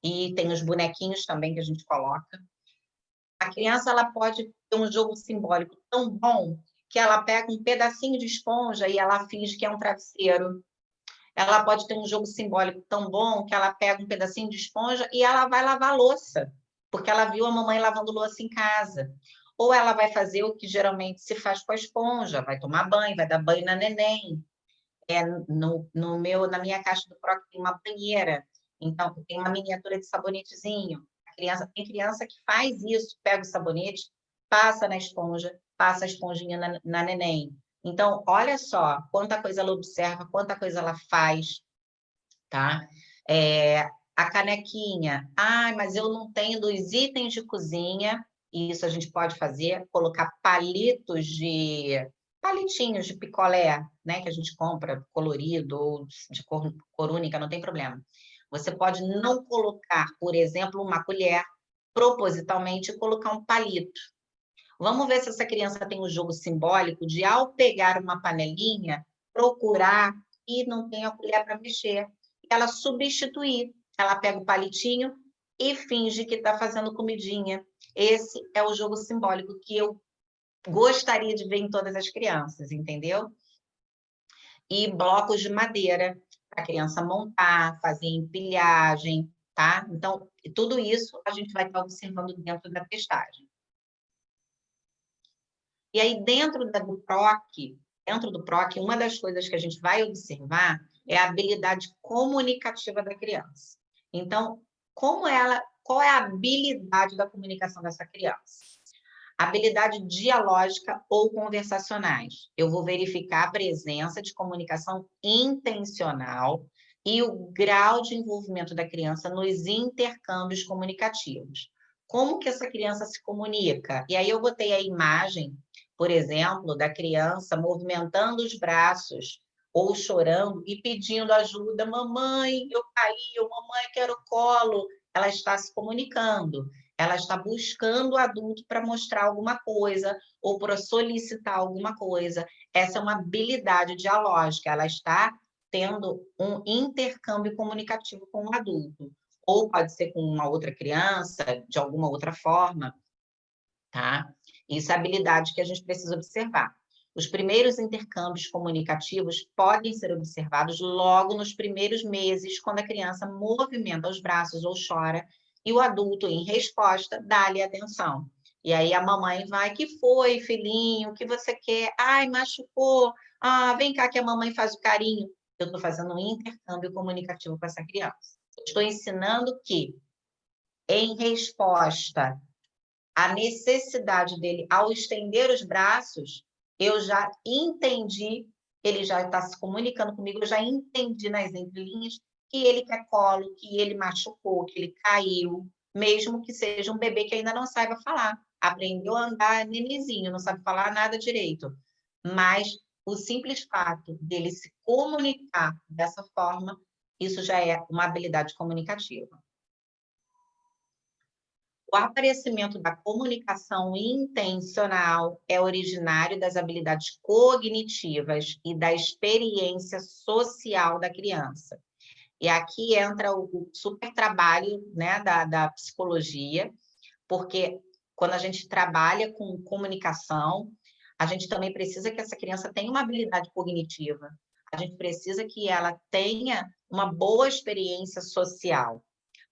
E tem os bonequinhos também que a gente coloca. A criança ela pode ter um jogo simbólico tão bom que ela pega um pedacinho de esponja e ela finge que é um travesseiro. Ela pode ter um jogo simbólico tão bom que ela pega um pedacinho de esponja e ela vai lavar louça, porque ela viu a mamãe lavando louça em casa. Ou ela vai fazer o que geralmente se faz com a esponja, vai tomar banho, vai dar banho na neném. Na minha caixa do PROC tem uma banheira, então tem uma miniatura de sabonetezinho. Tem criança que faz isso, pega o sabonete, passa na esponja, passa a esponjinha na neném. Então, olha só quanta coisa ela observa, quanta coisa ela faz, tá? A canequinha. Mas eu não tenho dos itens de cozinha, e isso a gente pode fazer, colocar palitinhos de picolé, né, que a gente compra colorido ou de cor única, não tem problema. Você pode não colocar, por exemplo, uma colher, propositalmente, e colocar um palito. Vamos ver se essa criança tem um jogo simbólico de, ao pegar uma panelinha, procurar e não tem a colher para mexer. Ela substituir. Ela pega o palitinho e finge que está fazendo comidinha. Esse é o jogo simbólico que eu gostaria de ver em todas as crianças, entendeu? E blocos de madeira para a criança montar, fazer empilhagem, tá? Então, tudo isso a gente vai estar observando dentro da testagem. E aí, dentro do PROC, uma das coisas que a gente vai observar é a habilidade comunicativa da criança. Então, qual é a habilidade da comunicação dessa criança? Habilidade dialógica ou conversacionais. Eu vou verificar a presença de comunicação intencional, e o grau de envolvimento da criança nos intercâmbios comunicativos. Como que essa criança se comunica? E aí eu botei a imagem, por exemplo, da criança movimentando os braços ou chorando e pedindo ajuda. Mamãe, eu caí, mamãe, quero colo. Ela está se comunicando, ela está buscando o adulto para mostrar alguma coisa ou para solicitar alguma coisa. Essa é uma habilidade dialógica, ela está tendo um intercâmbio comunicativo com o adulto. Ou pode ser com uma outra criança, de alguma outra forma, tá? Isso é habilidade que a gente precisa observar. Os primeiros intercâmbios comunicativos podem ser observados logo nos primeiros meses, quando a criança movimenta os braços ou chora, e o adulto, em resposta, dá-lhe atenção. E aí a mamãe vai, que foi, filhinho? O que você quer? Ai, machucou. Ah, vem cá que a mamãe faz o carinho. Eu estou fazendo um intercâmbio comunicativo com essa criança. Estou ensinando que, em resposta à necessidade dele, ao estender os braços, eu já entendi, ele já está se comunicando comigo, eu já entendi nas entrelinhas que ele quer colo, que ele machucou, que ele caiu, mesmo que seja um bebê que ainda não saiba falar. Aprendeu a andar nenenzinho, não sabe falar nada direito. Mas o simples fato dele se comunicar dessa forma, isso já é uma habilidade comunicativa. O aparecimento da comunicação intencional é originário das habilidades cognitivas e da experiência social da criança. E aqui entra o super trabalho, né, da psicologia, porque quando a gente trabalha com comunicação, a gente também precisa que essa criança tenha uma habilidade cognitiva. A gente precisa que ela tenha uma boa experiência social.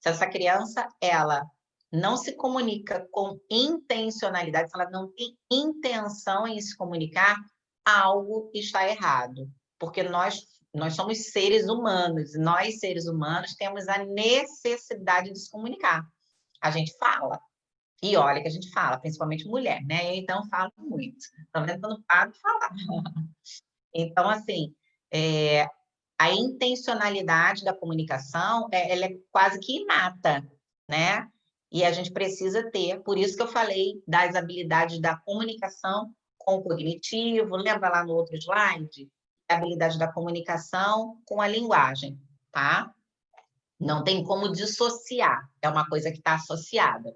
Se essa criança, ela não se comunica com intencionalidade, se ela não tem intenção em se comunicar, algo está errado. Porque nós somos seres humanos, e nós, seres humanos, temos a necessidade de se comunicar. A gente fala, e olha que a gente fala, principalmente mulher, né? Eu, então, falo muito. Estou vendo que eu não paro de falar. Então, assim, a intencionalidade da comunicação, ela é quase que inata, né? E a gente precisa ter, por isso que eu falei das habilidades da comunicação com o cognitivo, lembra lá no outro slide? A habilidade da comunicação com a linguagem, tá? Não tem como dissociar, é uma coisa que está associada.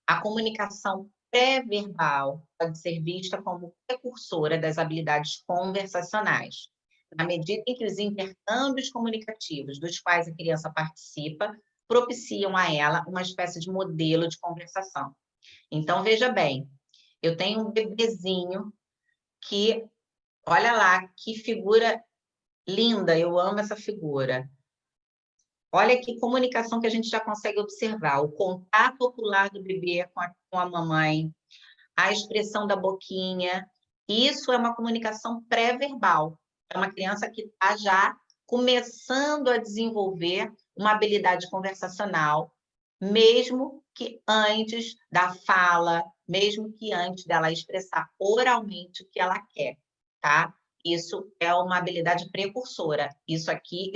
A comunicação pré-verbal pode ser vista como precursora das habilidades conversacionais, na medida em que os intercâmbios comunicativos dos quais a criança participa propiciam a ela uma espécie de modelo de conversação. Então, veja bem, eu tenho um bebezinho que, olha lá, que figura linda, eu amo essa figura. Olha que comunicação que a gente já consegue observar, o contato ocular do bebê com a mamãe, a expressão da boquinha, isso é uma comunicação pré-verbal. É uma criança que está já começando a desenvolver uma habilidade conversacional, mesmo que antes da fala, mesmo que antes dela expressar oralmente o que ela quer, tá? Isso é uma habilidade precursora. Isso aqui,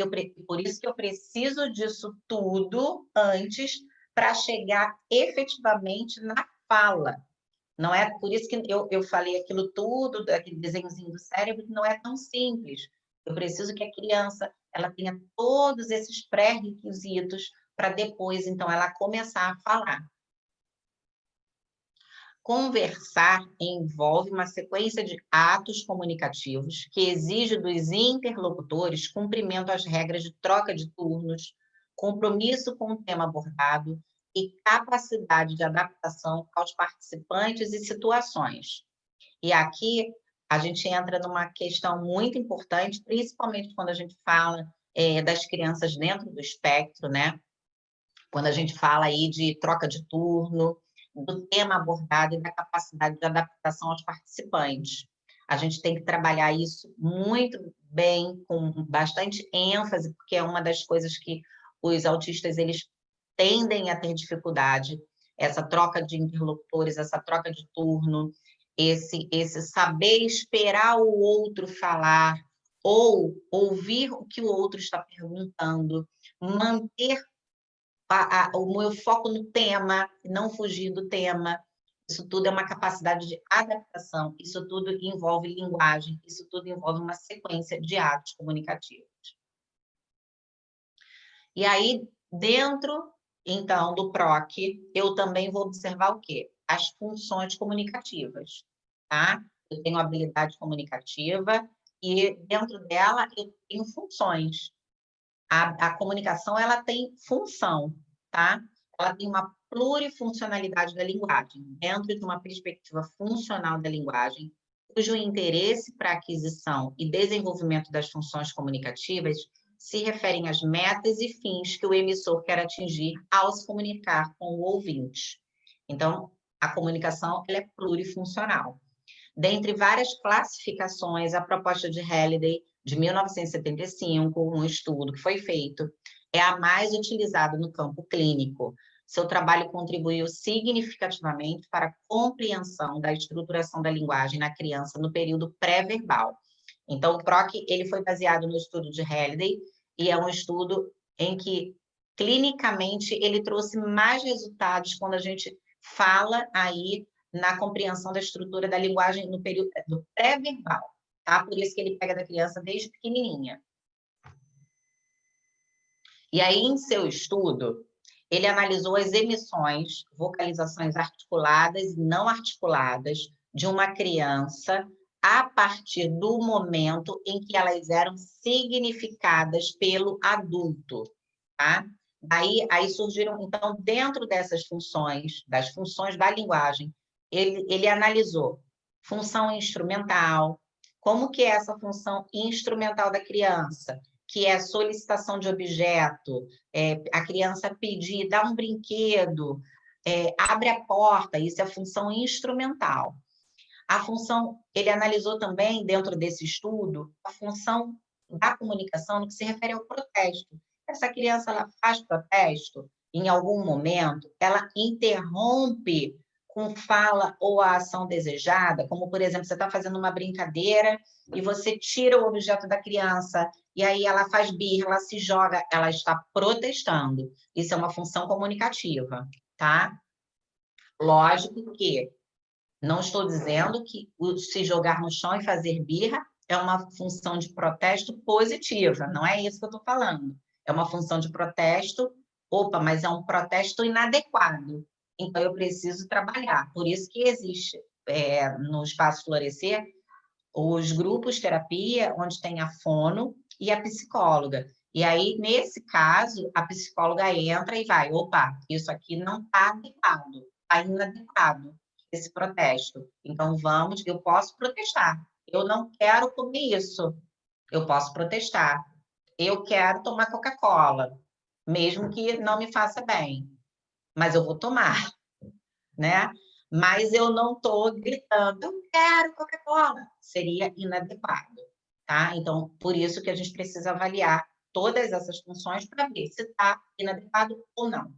por isso que eu preciso disso tudo antes para chegar efetivamente na fala. Não é por isso que eu falei aquilo tudo, aquele desenhozinho do cérebro, que não é tão simples. Eu preciso que a criança ela tenha todos esses pré-requisitos para depois, então, ela começar a falar. Conversar envolve uma sequência de atos comunicativos que exige dos interlocutores cumprimento às regras de troca de turnos, compromisso com o tema abordado e capacidade de adaptação aos participantes e situações. E aqui a gente entra numa questão muito importante, principalmente quando a gente fala das crianças dentro do espectro, né? Quando a gente fala aí de troca de turno, do tema abordado e da capacidade de adaptação aos participantes. A gente tem que trabalhar isso muito bem, com bastante ênfase, porque é uma das coisas que os autistas eles tendem a ter dificuldade, essa troca de interlocutores, essa troca de turno, esse saber esperar o outro falar, ou ouvir o que o outro está perguntando, manter o meu foco no tema, não fugir do tema. Isso tudo é uma capacidade de adaptação, isso tudo envolve linguagem, isso tudo envolve uma sequência de atos comunicativos. E aí, dentro, então, do PROC, eu também vou observar o quê? As funções comunicativas, tá? Eu tenho habilidade comunicativa e dentro dela eu tenho funções. A comunicação, ela tem função, tá? Ela tem uma plurifuncionalidade da linguagem, dentro de uma perspectiva funcional da linguagem, cujo interesse para aquisição e desenvolvimento das funções comunicativas se referem às metas e fins que o emissor quer atingir ao se comunicar com o ouvinte. Então, a comunicação ela é plurifuncional. Dentre várias classificações, a proposta de Halliday, de 1975, um estudo que foi feito, é a mais utilizada no campo clínico. Seu trabalho contribuiu significativamente para a compreensão da estruturação da linguagem na criança no período pré-verbal. Então, o PROC ele foi baseado no estudo de Halliday e é um estudo em que, clinicamente, ele trouxe mais resultados quando a gente fala aí na compreensão da estrutura da linguagem no período do pré-verbal, tá? Por isso que ele pega da criança desde pequenininha. E aí, em seu estudo, ele analisou as emissões, vocalizações articuladas e não articuladas de uma criança a partir do momento em que elas eram significadas pelo adulto, tá? Aí surgiram, então, dentro dessas funções, das funções da linguagem, ele analisou função instrumental, como que é essa função instrumental da criança, que é solicitação de objeto, a criança pedir, dá um brinquedo, abre a porta, isso é a função instrumental. A função, ele analisou também, dentro desse estudo, a função da comunicação no que se refere ao protesto. Essa criança, ela faz protesto, em algum momento, ela interrompe com fala ou a ação desejada, como, por exemplo, você está fazendo uma brincadeira e você tira o objeto da criança, e aí ela faz birra, ela se joga, ela está protestando. Isso é uma função comunicativa, tá? Lógico que não estou dizendo que se jogar no chão e fazer birra é uma função de protesto positiva, não é isso que eu estou falando. É uma função de protesto, mas é um protesto inadequado. Então, eu preciso trabalhar. Por isso que existe, no Espaço Florescer, os grupos terapia, onde tem a fono e a psicóloga. E aí, nesse caso, a psicóloga entra e vai, isso aqui não está adequado, está inadequado, esse protesto. Então, eu posso protestar. Eu não quero comer isso. Eu posso protestar. Eu quero tomar Coca-Cola, mesmo que não me faça bem. Mas eu vou tomar, né? Mas eu não estou gritando, eu quero Coca-Cola. Seria inadequado, tá? Então, por isso que a gente precisa avaliar todas essas funções para ver se está inadequado ou não.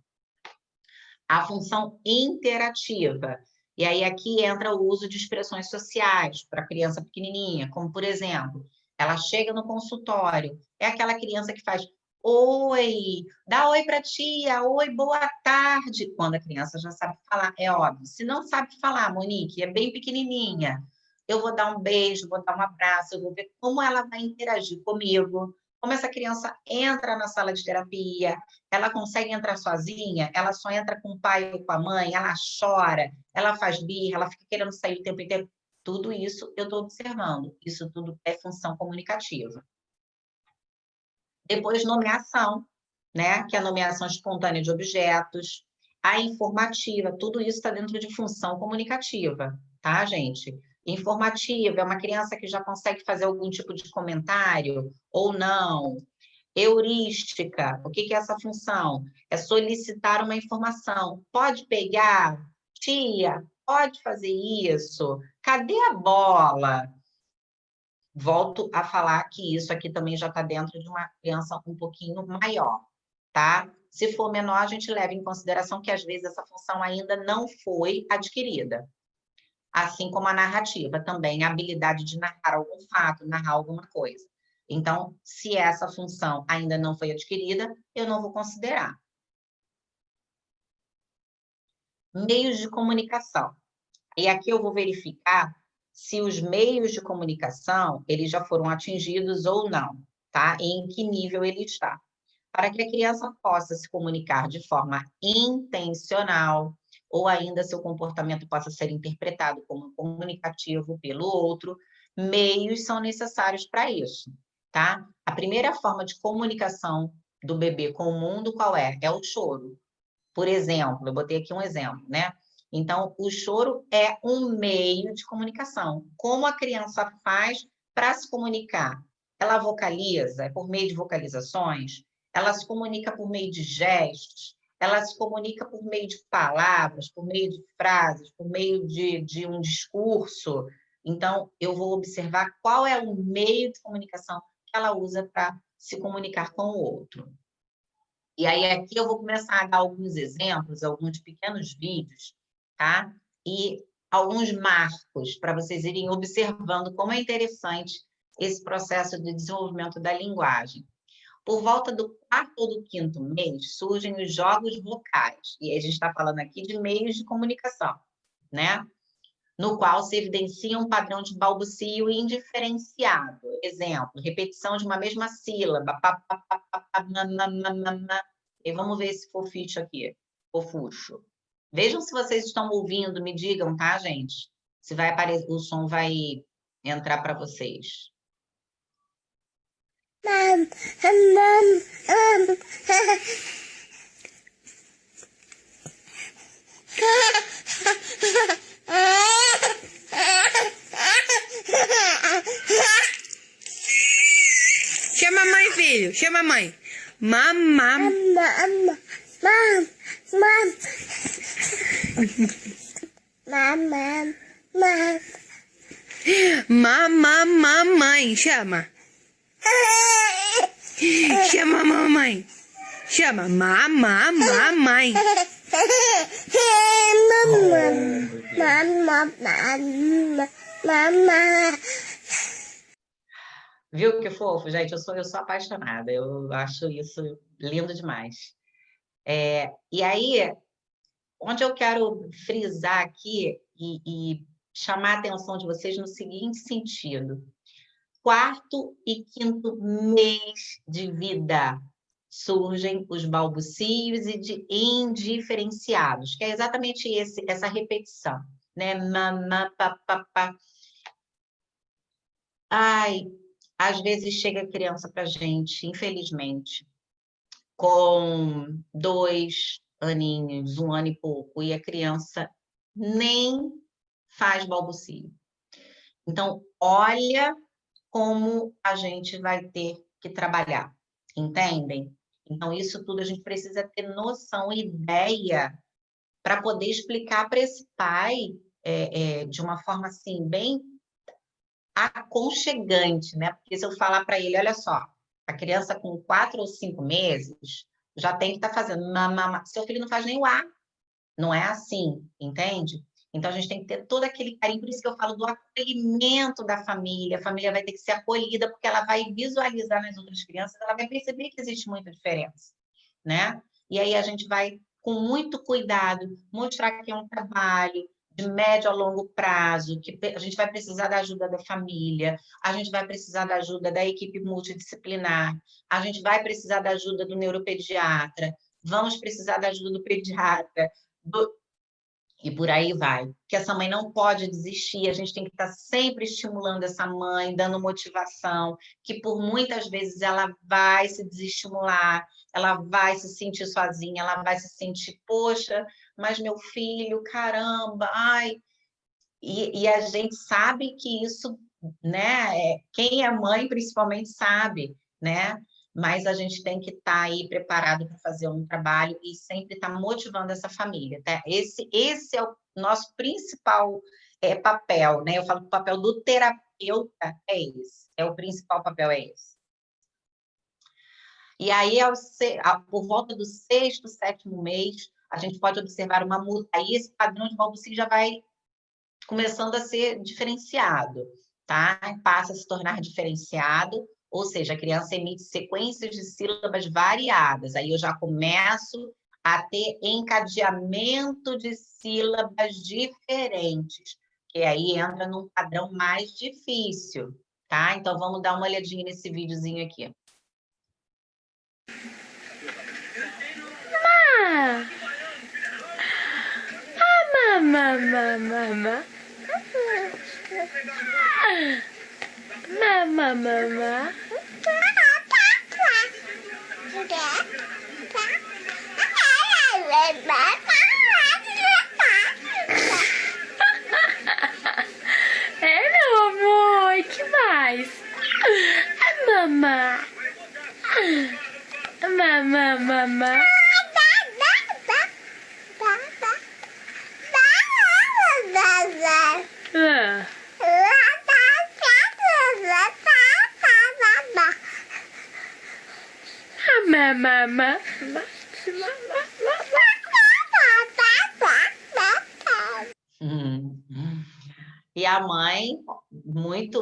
A função interativa. E aí aqui entra o uso de expressões sociais para a criança pequenininha, como, por exemplo, ela chega no consultório, é aquela criança que faz oi, dá oi para a tia, oi, boa tarde, quando a criança já sabe falar, é óbvio. Se não sabe falar, Monique, é bem pequenininha, eu vou dar um beijo, vou dar um abraço, eu vou ver como ela vai interagir comigo, como essa criança entra na sala de terapia, ela consegue entrar sozinha, ela só entra com o pai ou com a mãe, ela chora, ela faz birra, ela fica querendo sair o tempo inteiro. Tudo isso eu estou observando, isso tudo é função comunicativa. Depois, nomeação, né? Que é a nomeação espontânea de objetos, a informativa, tudo isso está dentro de função comunicativa, tá, gente? Informativa é uma criança que já consegue fazer algum tipo de comentário ou não. Heurística, o que é essa função? É solicitar uma informação. Pode pegar? Tia, pode fazer isso? Cadê a bola? Volto a falar que isso aqui também já está dentro de uma criança um pouquinho maior, tá? Se for menor, a gente leva em consideração que, às vezes, essa função ainda não foi adquirida. Assim como a narrativa também, a habilidade de narrar algum fato, narrar alguma coisa. Então, se essa função ainda não foi adquirida, eu não vou considerar. Meios de comunicação. E aqui eu vou verificar se os meios de comunicação, eles já foram atingidos ou não, tá? E em que nível ele está. Para que a criança possa se comunicar de forma intencional, ou ainda seu comportamento possa ser interpretado como comunicativo pelo outro, meios são necessários para isso, tá? A primeira forma de comunicação do bebê com o mundo, qual é? É o choro. Por exemplo, eu botei aqui um exemplo, né? Então, o choro é um meio de comunicação. Como a criança faz para se comunicar? Ela vocaliza, é por meio de vocalizações, ela se comunica por meio de gestos, ela se comunica por meio de palavras, por meio de frases, por meio de um discurso. Então, eu vou observar qual é o meio de comunicação que ela usa para se comunicar com o outro. E aí, aqui eu vou começar a dar alguns exemplos, alguns pequenos vídeos, tá? E alguns marcos para vocês irem observando como é interessante esse processo de desenvolvimento da linguagem. Por volta do 4º ou do 5º mês, surgem os jogos vocais. E a gente está falando aqui de meios de comunicação, né? No qual se evidencia um padrão de balbucio indiferenciado. Exemplo, repetição de uma mesma sílaba. E vamos ver esse foficho aqui, fofucho. Vejam se vocês estão ouvindo, me digam, tá, gente? Se vai aparecer, o som vai entrar para vocês. Chama a mãe, filho. Chama a mãe. Mamam. Mamãe. Chama. Chama a mamãe. Chama. Mamãe. Viu que fofo, gente? Eu sou apaixonada, eu acho isso lindo demais. E aí, onde eu quero frisar aqui e chamar a atenção de vocês no seguinte sentido. 4º e 5º mês de vida surgem os balbucios e de indiferenciados, que é exatamente essa repetição, né? Mamá, papapá. Ai, às vezes chega a criança para a gente, infelizmente, com 2 aninhos, 1 ano e pouco, e a criança nem faz balbucio. Então, olha como a gente vai ter que trabalhar, entendem? Então, isso tudo a gente precisa ter noção, ideia, para poder explicar para esse pai de uma forma assim, bem aconchegante, né? Porque se eu falar para ele, olha só, a criança com 4 ou 5 meses já tem que estar fazendo mamá. Seu filho não faz nem o A, não é assim, entende? Então, a gente tem que ter todo aquele carinho, por isso que eu falo do acolhimento da família. A família vai ter que ser acolhida, porque ela vai visualizar nas outras crianças, ela vai perceber que existe muita diferença, né? E aí a gente vai, com muito cuidado, mostrar que é um trabalho de médio a longo prazo, que a gente vai precisar da ajuda da família, a gente vai precisar da ajuda da equipe multidisciplinar, a gente vai precisar da ajuda do neuropediatra, vamos precisar da ajuda do pediatra, e por aí vai. Que essa mãe não pode desistir, a gente tem que estar sempre estimulando essa mãe, dando motivação, que por muitas vezes ela vai se desestimular, ela vai se sentir sozinha, ela vai se sentir, poxa, mas meu filho, caramba, ai. E a gente sabe que isso, né? Quem é mãe principalmente sabe, né? Mas a gente tem que estar aí preparado para fazer um trabalho e sempre estar motivando essa família, tá? Esse é o nosso principal papel, né? Eu falo que o papel do terapeuta é esse, o principal papel é esse. E aí, por volta do 6º, 7º mês, a gente pode observar uma mudança. Aí esse padrão de balbucio já vai começando a ser diferenciado, tá? Passa a se tornar diferenciado, Ou seja, a criança emite sequências de sílabas variadas. Aí eu já começo a ter encadeamento de sílabas diferentes, que aí entra num padrão mais difícil, tá? Então, vamos dar uma olhadinha nesse videozinho aqui. É, meu amor, que mais? Mamã. Mamã. E a mãe, muito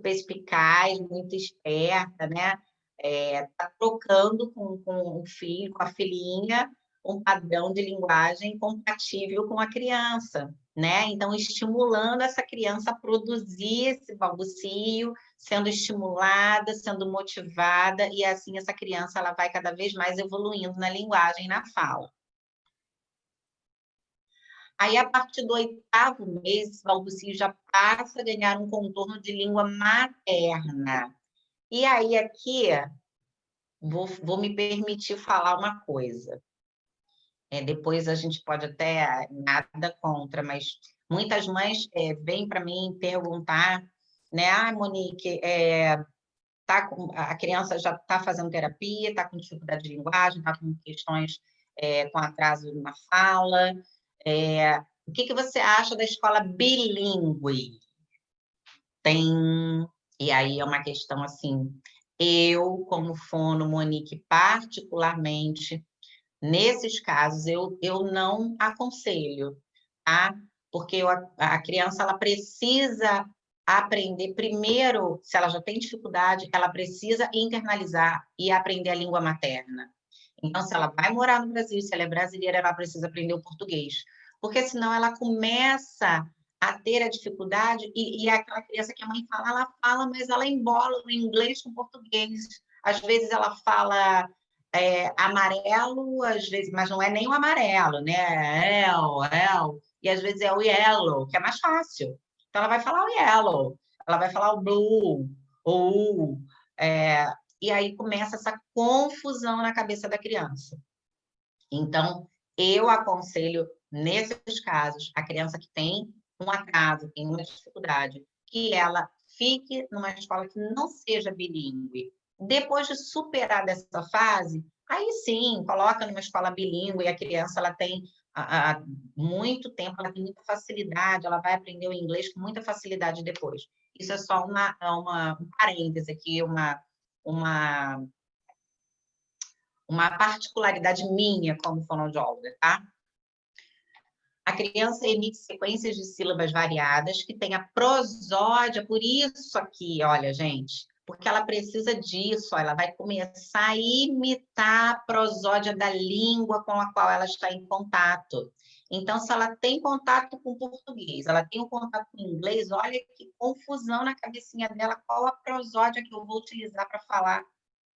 perspicaz, muito esperta, né? Tá trocando com o filho, com a filhinha, um padrão de linguagem compatível com a criança, né? Então, estimulando essa criança a produzir esse balbucio, sendo estimulada, sendo motivada, e assim essa criança ela vai cada vez mais evoluindo na linguagem e na fala. Aí, a partir do 8º mês, esse balbucio já passa a ganhar um contorno de língua materna. E aí, aqui, vou me permitir falar uma coisa. Depois a gente pode até, nada contra, mas muitas mães vêm para mim perguntar, né? Ah, Monique, a criança já está fazendo terapia, está com dificuldade de linguagem, está com questões com atraso na fala. O que você acha da escola bilíngue? E aí é uma questão assim, eu, como fono, Monique, particularmente, nesses casos, eu não aconselho, tá? Porque a criança ela precisa aprender, primeiro, se ela já tem dificuldade, ela precisa internalizar e aprender a língua materna. Então, se ela vai morar no Brasil, se ela é brasileira, ela precisa aprender o português. Porque senão ela começa a ter a dificuldade, e é aquela criança que a mãe fala, ela fala, mas ela embola o inglês com o português. Às vezes ela fala amarelo, às vezes, mas não é nem o amarelo, né? E às vezes é o yellow, que é mais fácil. Então ela vai falar o yellow, ela vai falar o blue, e aí começa essa confusão na cabeça da criança. Então, eu aconselho, nesses casos, a criança que tem um atraso, tem uma dificuldade, que ela fique numa escola que não seja bilíngue. Depois de superar dessa fase, aí sim, coloca numa escola bilíngue e a criança ela tem há muito tempo, ela tem muita facilidade, ela vai aprender o inglês com muita facilidade depois. Isso é só um parêntese aqui, uma particularidade minha como fonoaudióloga, tá? A criança emite sequências de sílabas variadas que tem a prosódia, por isso aqui, olha, gente, porque ela precisa disso, ela vai começar a imitar a prosódia da língua com a qual ela está em contato. Então, se ela tem contato com o português, ela tem um contato com o inglês, olha que confusão na cabecinha dela, qual a prosódia que eu vou utilizar para falar,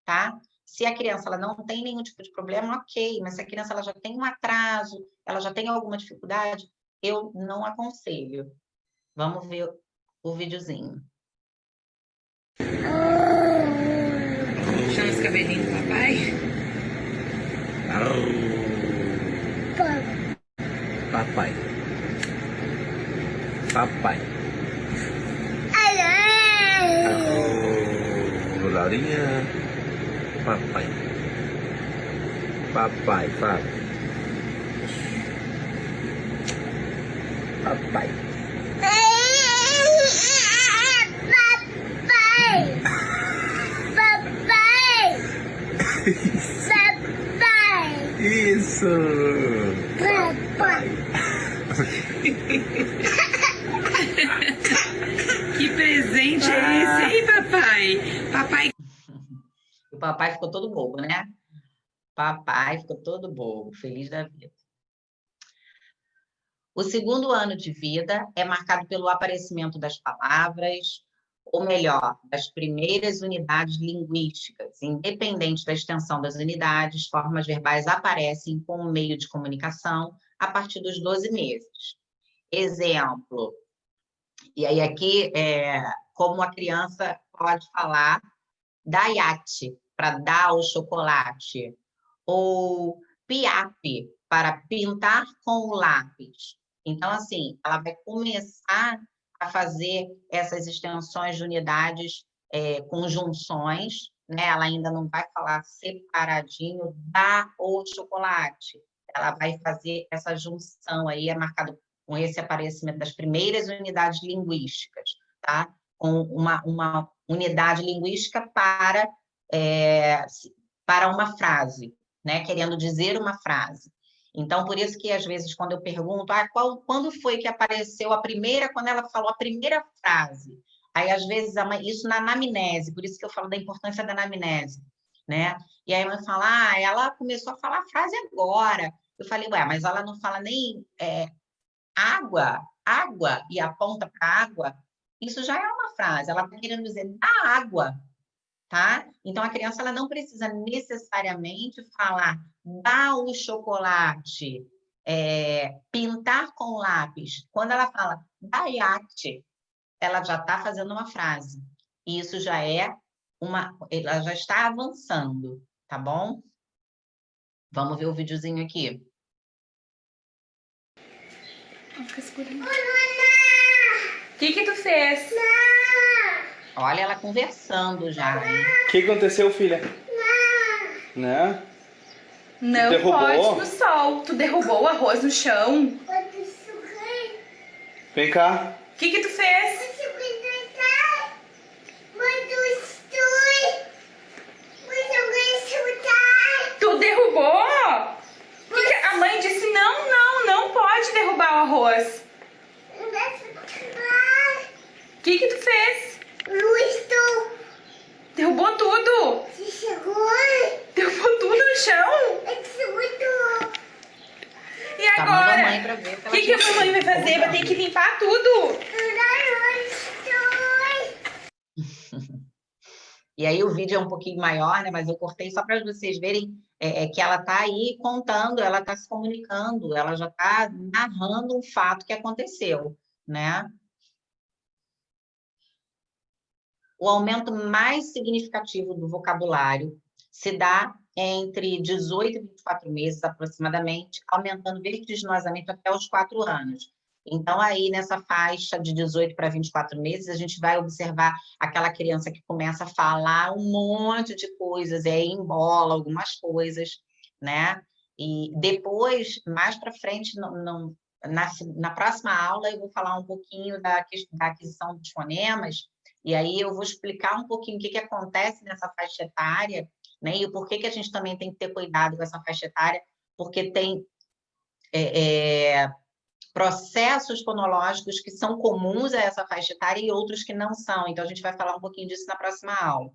tá? Se a criança ela não tem nenhum tipo de problema, ok, mas se a criança ela já tem um atraso, ela já tem alguma dificuldade, eu não aconselho. Vamos ver o videozinho. Chama os cabelinhos do papai. Papai. Papai. Laurinha. Papai. Papai, fala. Papai. Isso. Que presente isso. E papai? Papai. O papai ficou todo bobo, né? Papai ficou todo bobo, feliz da vida. O segundo ano de vida é marcado pelo aparecimento das palavras, ou melhor, das primeiras unidades linguísticas. Independente da extensão das unidades, formas verbais aparecem como meio de comunicação a partir dos 12 meses. Exemplo, e aí aqui, como a criança pode falar daiate, para dar o chocolate, ou piape, para pintar com o lápis. Então, assim, ela vai começar a fazer essas extensões de unidades, conjunções, né? Ela ainda não vai falar separadinho, dá o chocolate. Ela vai fazer essa junção aí, é marcado com esse aparecimento das primeiras unidades linguísticas, tá? Com uma unidade linguística para uma frase, né? Querendo dizer uma frase. Então, por isso que, às vezes, quando eu pergunto, quando foi que apareceu a primeira, quando ela falou a primeira frase? Aí, às vezes, isso na anamnese, por isso que eu falo da importância da anamnese, né? E aí a mãe fala, ela começou a falar a frase agora. Eu falei, mas ela não fala nem água, e aponta para água, isso já é uma frase, ela está querendo dizer da água, tá? Então, a criança ela não precisa necessariamente falar dá o chocolate, pintar com lápis. Quando ela fala dá iate, ela já está fazendo uma frase. E isso já ela já está avançando, tá bom? Vamos ver o videozinho aqui. O que tu fez? Olha ela conversando já, hein? O que aconteceu, filha? Não. Não derrubou? pode no sol. Tu derrubou o arroz no chão. Vem cá. O que tu fez? Tu derrubou? A mãe disse não pode derrubar o arroz. O que tu fez? Derrubou tudo? Derrubou tudo no chão? E Chamando a agora? mãe pra ver O que a mamãe vai fazer? Vai ter que limpar tudo. E aí o vídeo é um pouquinho maior, né? Mas eu cortei só para vocês verem que ela está aí contando, ela está se comunicando, ela já está narrando um fato que aconteceu, né? O aumento mais significativo do vocabulário se dá entre 18 e 24 meses, aproximadamente, aumentando vertiginosamente até os 4 anos. Então, aí, nessa faixa de 18 para 24 meses, a gente vai observar aquela criança que começa a falar um monte de coisas, e aí embola algumas coisas, né? E depois, mais para frente, na próxima aula, eu vou falar um pouquinho da aquisição dos fonemas, e aí eu vou explicar um pouquinho o que acontece nessa faixa etária, né? E o porquê que a gente também tem que ter cuidado com essa faixa etária, porque tem processos fonológicos que são comuns a essa faixa etária e outros que não são. Então, a gente vai falar um pouquinho disso na próxima aula,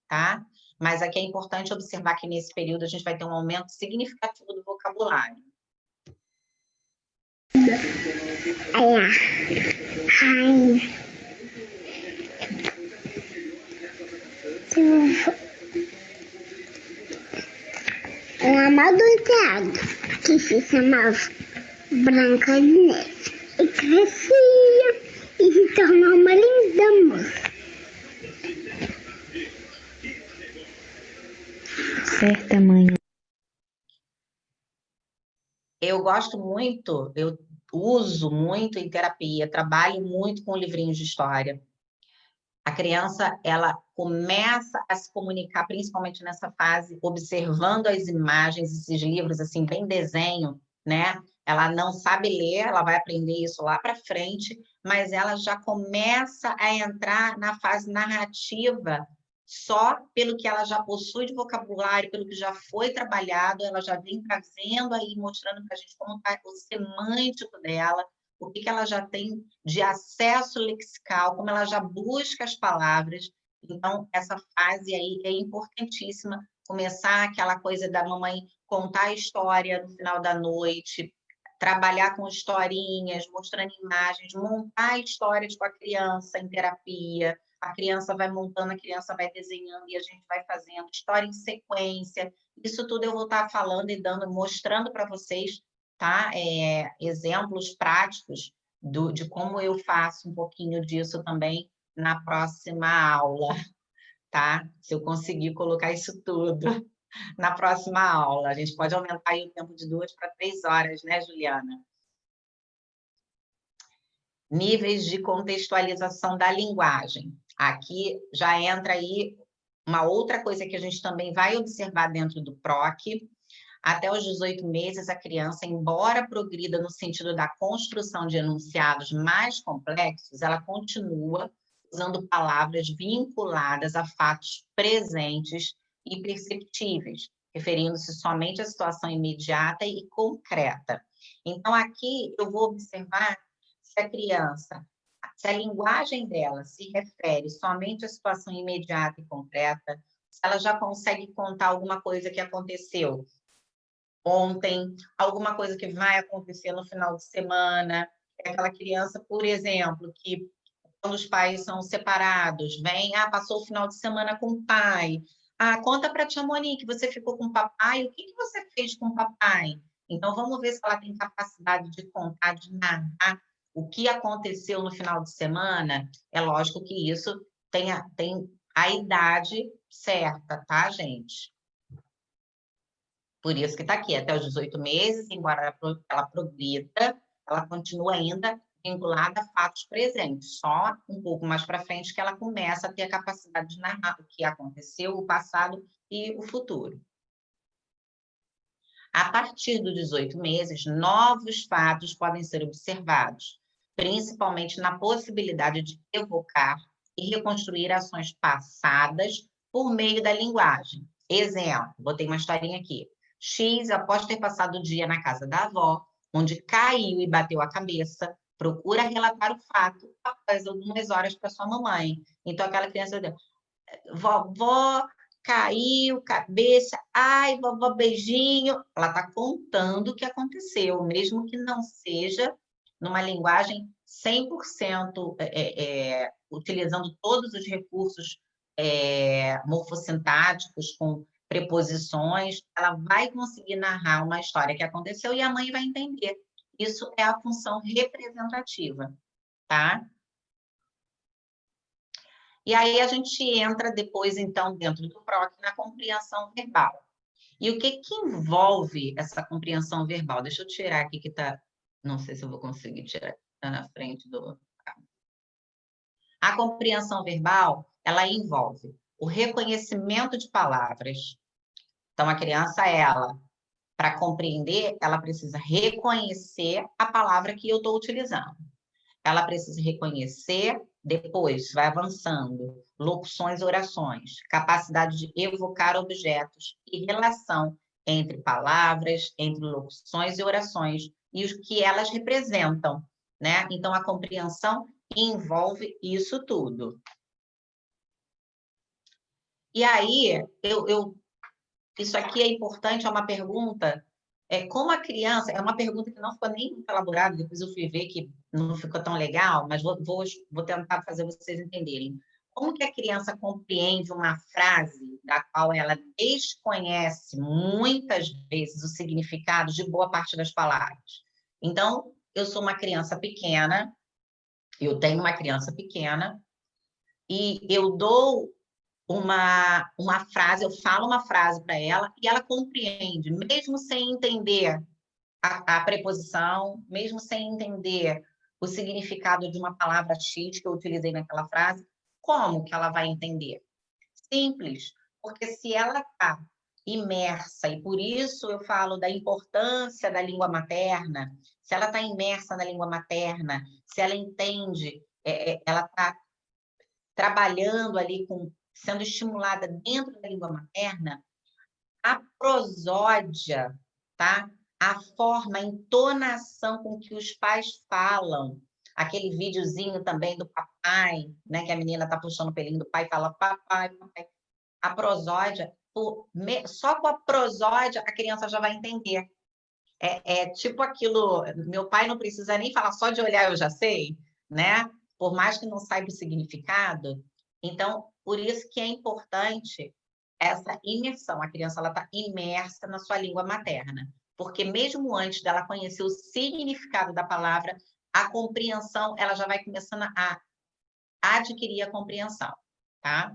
tá? Mas aqui é importante observar que nesse período a gente vai ter um aumento significativo do vocabulário. Um amadurado que se chamava Branca de Neve e crescia e se tornou uma linda moça. Certa manhã. Eu gosto muito, eu uso muito em terapia, trabalho muito com livrinhos de história. A criança, ela começa a se comunicar, principalmente nessa fase, observando as imagens, esses livros, assim, bem desenho, né? Ela não sabe ler, ela vai aprender isso lá para frente, mas ela já começa a entrar na fase narrativa só pelo que ela já possui de vocabulário, pelo que já foi trabalhado, ela já vem trazendo aí, mostrando para a gente como está o semântico dela, o que ela já tem de acesso lexical, como ela já busca as palavras. Então, essa fase aí é importantíssima, começar aquela coisa da mamãe contar a história no final da noite, trabalhar com historinhas, mostrando imagens, montar histórias com a criança em terapia. A criança vai montando, a criança vai desenhando e a gente vai fazendo história em sequência. Isso tudo eu vou estar falando e mostrando para vocês, tá? Exemplos práticos de como eu faço um pouquinho disso também na próxima aula, tá? Se eu conseguir colocar isso tudo na próxima aula. A gente pode aumentar aí o tempo de 2 para 3 horas, né, Juliana? Níveis de contextualização da linguagem. Aqui já entra aí uma outra coisa que a gente também vai observar dentro do PROC. Até os 18 meses, a criança, embora progrida no sentido da construção de enunciados mais complexos, ela continua usando palavras vinculadas a fatos presentes e perceptíveis, referindo-se somente à situação imediata e concreta. Então, aqui eu vou observar se a criança, se a linguagem dela se refere somente à situação imediata e concreta, se ela já consegue contar alguma coisa que aconteceu ontem, alguma coisa que vai acontecer no final de semana. É aquela criança, por exemplo, que quando os pais são separados, vem, passou o final de semana com o pai. Conta para a tia Monique, você ficou com o papai, o que você fez com o papai? Então, vamos ver se ela tem capacidade de contar, de narrar o que aconteceu no final de semana. É lógico que isso tem a idade certa, tá, gente? Por isso que está aqui, até os 18 meses, embora ela progrida, ela continua ainda vinculada a fatos presentes. Só um pouco mais para frente que ela começa a ter a capacidade de narrar o que aconteceu, o passado e o futuro. A partir dos 18 meses, novos fatos podem ser observados, principalmente na possibilidade de evocar e reconstruir ações passadas por meio da linguagem. Exemplo, botei uma historinha aqui. X, após ter passado o dia na casa da avó, onde caiu e bateu a cabeça, procura relatar o fato após algumas horas para sua mamãe. Então, aquela criança diz, vovó caiu, cabeça, ai, vovó, beijinho. Ela está contando o que aconteceu, mesmo que não seja numa linguagem 100% utilizando todos os recursos morfossintáticos, com preposições, ela vai conseguir narrar uma história que aconteceu e a mãe vai entender. Isso é a função representativa, tá? E aí a gente entra depois, então, dentro do PROC, na compreensão verbal. E o que envolve essa compreensão verbal? Deixa eu tirar aqui que está... Não sei se eu vou conseguir tirar, está na frente do... A compreensão verbal, ela envolve o reconhecimento de palavras. Então, a criança, para compreender, ela precisa reconhecer a palavra que eu estou utilizando. Ela precisa reconhecer, depois vai avançando, locuções e orações, capacidade de evocar objetos e relação entre palavras, entre locuções e orações, e os que elas representam, né? Então, a compreensão envolve isso tudo. E aí, isso aqui é importante, é uma pergunta, como a criança, é uma pergunta que não ficou nem muito elaborada, depois eu fui ver que não ficou tão legal, mas vou tentar fazer vocês entenderem. Como que a criança compreende uma frase da qual ela desconhece muitas vezes o significado de boa parte das palavras? Então, eu sou uma criança pequena, eu tenho uma criança pequena, e eu dou uma frase, eu falo uma frase para ela e ela compreende, mesmo sem entender a preposição, mesmo sem entender o significado de uma palavra X que eu utilizei naquela frase, como que ela vai entender? Simples, porque se ela está imersa, e por isso eu falo da importância da língua materna, se ela está imersa na língua materna, se ela entende, ela está trabalhando ali sendo estimulada dentro da língua materna, a prosódia, tá? a forma, a entonação com que os pais falam. Aquele videozinho também do papai, né, que a menina está puxando o pelinho do pai e fala papai, papai. A prosódia, só com a prosódia a criança já vai entender. É tipo aquilo, meu pai não precisa nem falar, só de olhar eu já sei, né? Por mais que não saiba o significado. Então, por isso que é importante essa imersão. A criança está imersa na sua língua materna. Porque mesmo antes dela conhecer o significado da palavra, a compreensão, ela já vai começando a adquirir a compreensão, tá?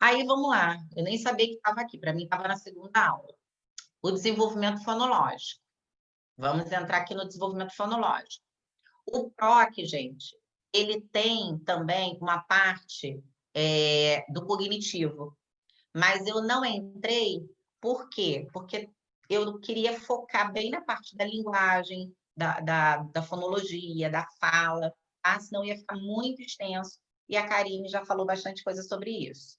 Aí, vamos lá. Eu nem sabia que estava aqui. Para mim, estava na segunda aula. O desenvolvimento fonológico. Vamos entrar aqui no desenvolvimento fonológico. O PROC, gente, ele tem também uma parte do cognitivo. Mas eu não entrei, por quê? Porque eu queria focar bem na parte da linguagem, da fonologia, da fala, tá? Senão ia ficar muito extenso, e a Karine já falou bastante coisa sobre isso.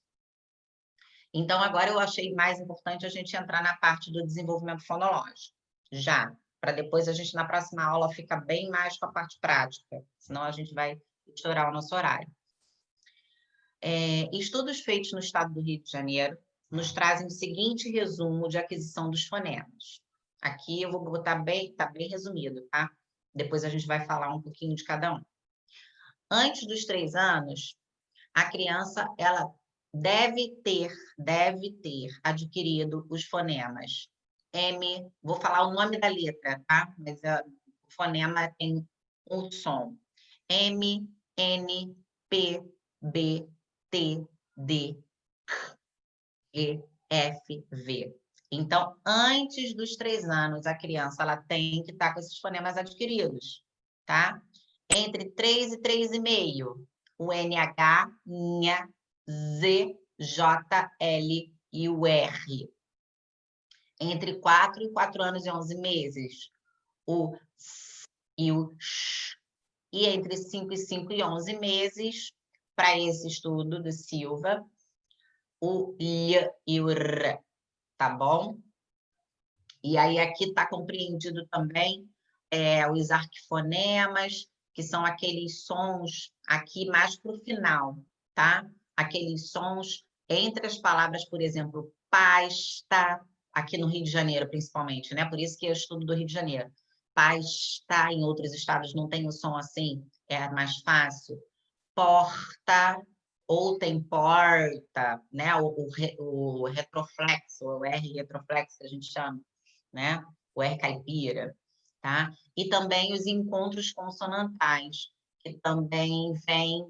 Então, agora eu achei mais importante a gente entrar na parte do desenvolvimento fonológico, já, para depois a gente, na próxima aula, ficar bem mais com a parte prática, senão a gente vai estourar o nosso horário. Estudos feitos no estado do Rio de Janeiro nos trazem o seguinte resumo de aquisição dos fonemas. Aqui eu vou botar bem, tá bem resumido, tá? Depois a gente vai falar um pouquinho de cada um. Antes dos 3 anos, a criança, ela deve ter adquirido os fonemas M, vou falar o nome da letra, tá? Mas o fonema tem um som. M, N, P, B, T, D, E, F, V. Então, antes dos 3 anos, a criança ela tem que estar com esses fonemas adquiridos, tá? Entre 3 e 3,5, o NH, NH, Z, J, L e o R. Entre 4 e 4 anos e 11 meses, o S e o X. E entre 5 e 11 meses, para esse estudo do Silva, o L e o R, tá bom? E aí aqui está compreendido também os arquifonemas, que são aqueles sons aqui mais para o final, tá? Aqueles sons entre as palavras, por exemplo, pasta, aqui no Rio de Janeiro, principalmente, né? Por isso que eu estudo do Rio de Janeiro. Pasta, em outros estados não tem o som assim, é mais fácil. Porta, ou tem porta, né? O retroflexo, o R retroflexo que a gente chama, né? O R caipira, tá? E também os encontros consonantais, que também vêm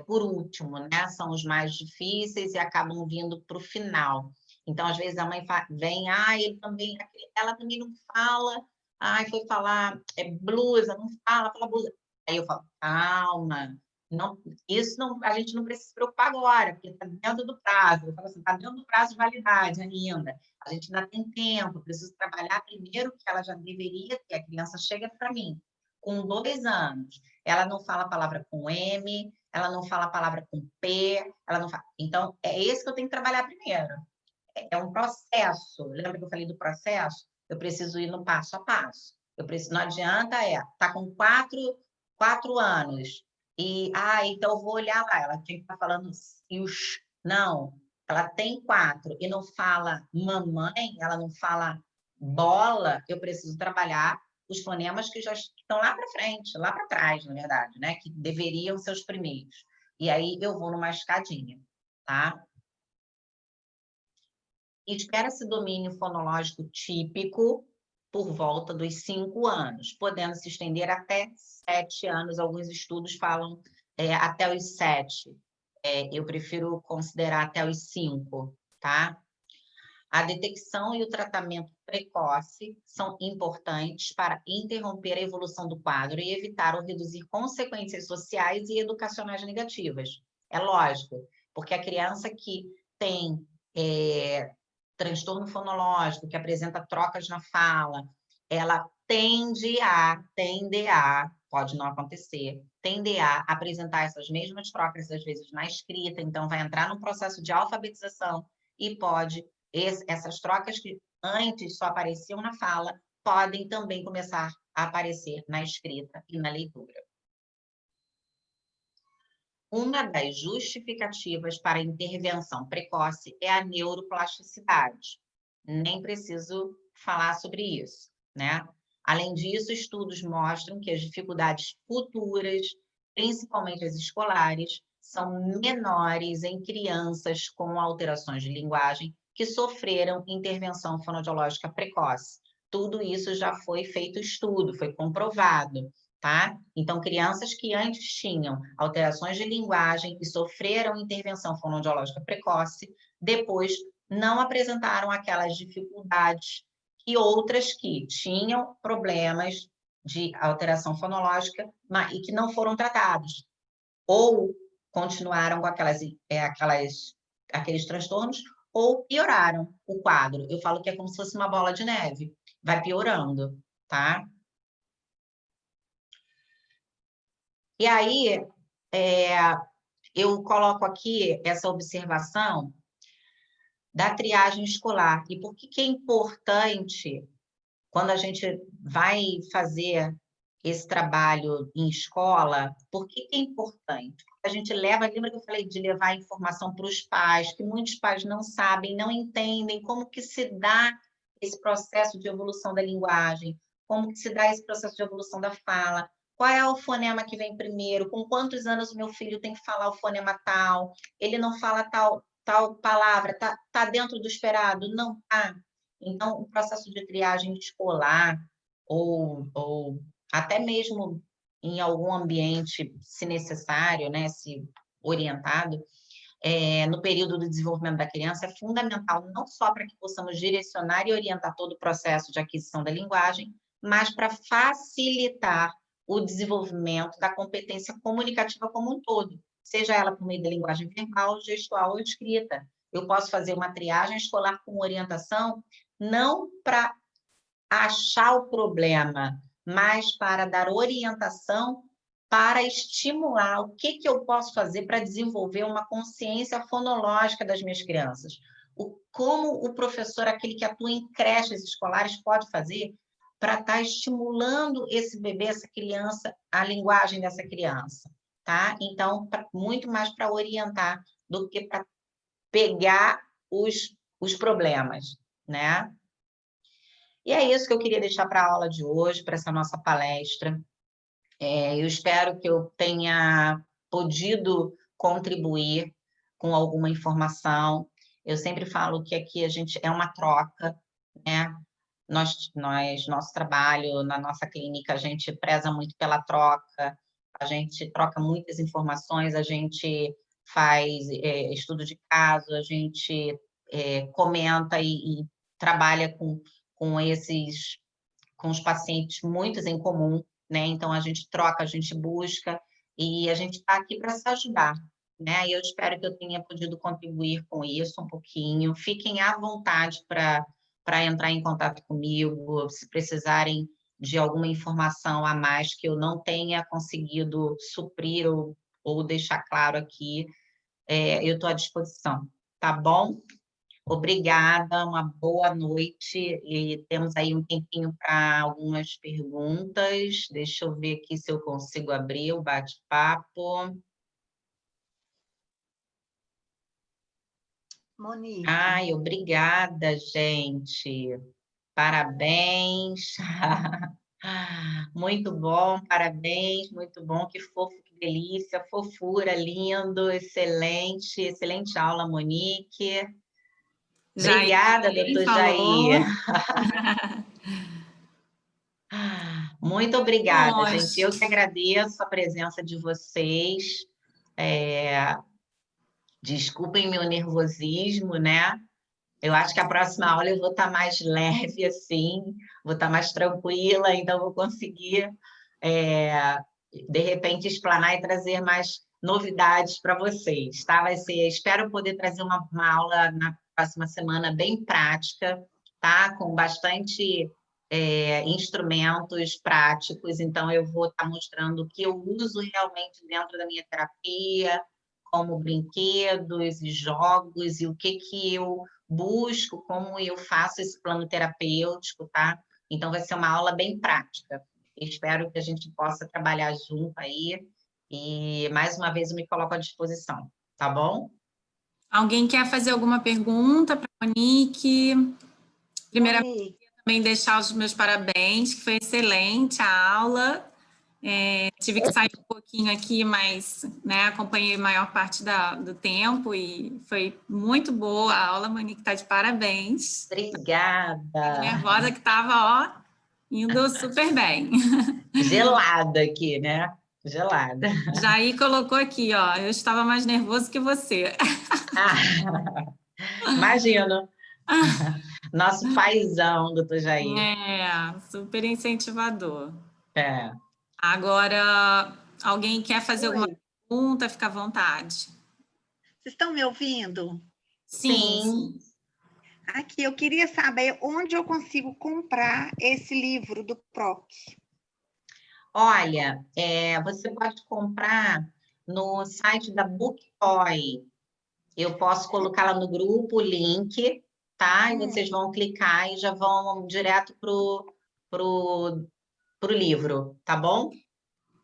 por último, né? São os mais difíceis e acabam vindo para o final. Então, às vezes, a mãe vem, ela também não fala, foi falar blusa, não fala blusa. Aí eu falo, calma, não, isso não, a gente não precisa se preocupar agora, porque está dentro do prazo. Eu falo assim, está dentro do prazo de validade ainda. A gente ainda tem tempo, preciso trabalhar primeiro que ela já deveria ter. A criança chega para mim com 2 anos, ela não fala a palavra com M, ela não fala a palavra com P, ela não fala. Então, é esse que eu tenho que trabalhar primeiro. É um processo. Lembra que eu falei do processo? Eu preciso ir no passo a passo. Não adianta, tá com 4 anos. E, então eu vou olhar lá, ela tinha que estar falando não, ela tem 4 e não fala mamãe, ela não fala bola, eu preciso trabalhar os fonemas que já estão lá para frente, lá para trás, na verdade, né? Que deveriam ser os primeiros. E aí eu vou numa escadinha, tá? Espera-se domínio fonológico típico por volta dos 5 anos, podendo se estender até 7 anos. Alguns estudos falam até os 7. Eu prefiro considerar até os 5, tá? A detecção e o tratamento precoce são importantes para interromper a evolução do quadro e evitar ou reduzir consequências sociais e educacionais negativas. É lógico, porque a criança que tem transtorno fonológico, que apresenta trocas na fala, ela tende a, pode não acontecer, tende a apresentar essas mesmas trocas, às vezes, na escrita, então vai entrar num processo de alfabetização e pode essas trocas que antes só apareciam na fala, podem também começar a aparecer na escrita e na leitura. Uma das justificativas para a intervenção precoce é a neuroplasticidade. Nem preciso falar sobre isso, né? Além disso, estudos mostram que as dificuldades futuras, principalmente as escolares, são menores em crianças com alterações de linguagem que sofreram intervenção fonoaudiológica precoce. Tudo isso já foi feito estudo, foi comprovado, tá? Então, crianças que antes tinham alterações de linguagem e sofreram intervenção fonoaudiológica precoce, depois não apresentaram aquelas dificuldades e outras que tinham problemas de alteração fonológica e que não foram tratados, ou continuaram com aqueles transtornos, ou pioraram o quadro. Eu falo que é como se fosse uma bola de neve, vai piorando, tá? E aí, eu coloco aqui essa observação da triagem escolar. E por que é importante, quando a gente vai fazer esse trabalho em escola, por que é importante? A gente lembra que eu falei de levar informação para os pais, que muitos pais não sabem, não entendem como que se dá esse processo de evolução da linguagem, como que se dá esse processo de evolução da fala, qual é o fonema que vem primeiro, com quantos anos o meu filho tem que falar o fonema tal, ele não fala tal palavra, tá dentro do esperado? Não tá. Então, o processo de triagem escolar, ou até mesmo em algum ambiente, se necessário, né, se orientado, no período do desenvolvimento da criança, é fundamental não só para que possamos direcionar e orientar todo o processo de aquisição da linguagem, mas para facilitar o desenvolvimento da competência comunicativa como um todo, seja ela por meio da linguagem verbal, gestual ou escrita. Eu posso fazer uma triagem escolar com orientação, não para achar o problema, mas para dar orientação, para estimular o que eu posso fazer para desenvolver uma consciência fonológica das minhas crianças. Como o professor, aquele que atua em creches escolares, pode fazer para estar estimulando esse bebê, essa criança, a linguagem dessa criança, tá? Então, muito mais para orientar do que para pegar os problemas, né? E é isso que eu queria deixar para a aula de hoje, para essa nossa palestra. Eu espero que eu tenha podido contribuir com alguma informação. Eu sempre falo que aqui a gente é uma troca, né? Nosso trabalho na nossa clínica, a gente preza muito pela troca, a gente troca muitas informações, a gente faz estudo de caso, a gente comenta e trabalha com os pacientes, muitos em comum, né? Então, a gente troca, a gente busca, e a gente está aqui para se ajudar, né? E eu espero que eu tenha podido contribuir com isso um pouquinho. Fiquem à vontade para entrar em contato comigo, se precisarem de alguma informação a mais que eu não tenha conseguido suprir ou deixar claro aqui, eu estou à disposição, tá bom? Obrigada, uma boa noite, e temos aí um tempinho para algumas perguntas. Deixa eu ver aqui se eu consigo abrir o bate-papo. Monique. Ai, obrigada, gente. Parabéns. Muito bom, parabéns, muito bom, que fofo, que delícia, fofura, lindo, excelente, excelente aula, Monique. Obrigada, doutor Jair. Muito obrigada, gente. Eu que agradeço a presença de vocês. Desculpem meu nervosismo, né? Eu acho que a próxima aula eu vou estar mais leve, assim, vou estar mais tranquila, então vou conseguir, de repente, explanar e trazer mais novidades para vocês, tá? Espero poder trazer uma aula na próxima semana bem prática, tá? Com bastante instrumentos práticos, então eu vou estar mostrando o que eu uso realmente dentro da minha terapia, como brinquedos e jogos, e o que eu busco, como eu faço esse plano terapêutico, tá? Então, vai ser uma aula bem prática. Espero que a gente possa trabalhar junto aí. E, mais uma vez, eu me coloco à disposição, tá bom? Alguém quer fazer alguma pergunta para a Monique? Primeiramente, Monique, também deixar os meus parabéns, que foi excelente a aula. Tive que sair um pouquinho aqui, mas né, acompanhei a maior parte do tempo e foi muito boa a aula. Monique está de parabéns. Obrigada. Nervosa que estava, ó, indo super bem. Gelada aqui, né? Gelada. Jair colocou aqui, ó, eu estava mais nervoso que você. Ah, imagino. Nosso paizão, doutor Jair. Super incentivador. É. Agora, alguém quer fazer alguma oi, pergunta? Fica à vontade. vocês estão me ouvindo? Sim, Sim. Aqui, eu queria saber onde eu consigo comprar esse livro do PROC. Olha, você pode comprar no site da Booktoy. Eu posso colocar lá no grupo o link, tá? E vocês vão clicar e já vão direto pro livro, tá bom?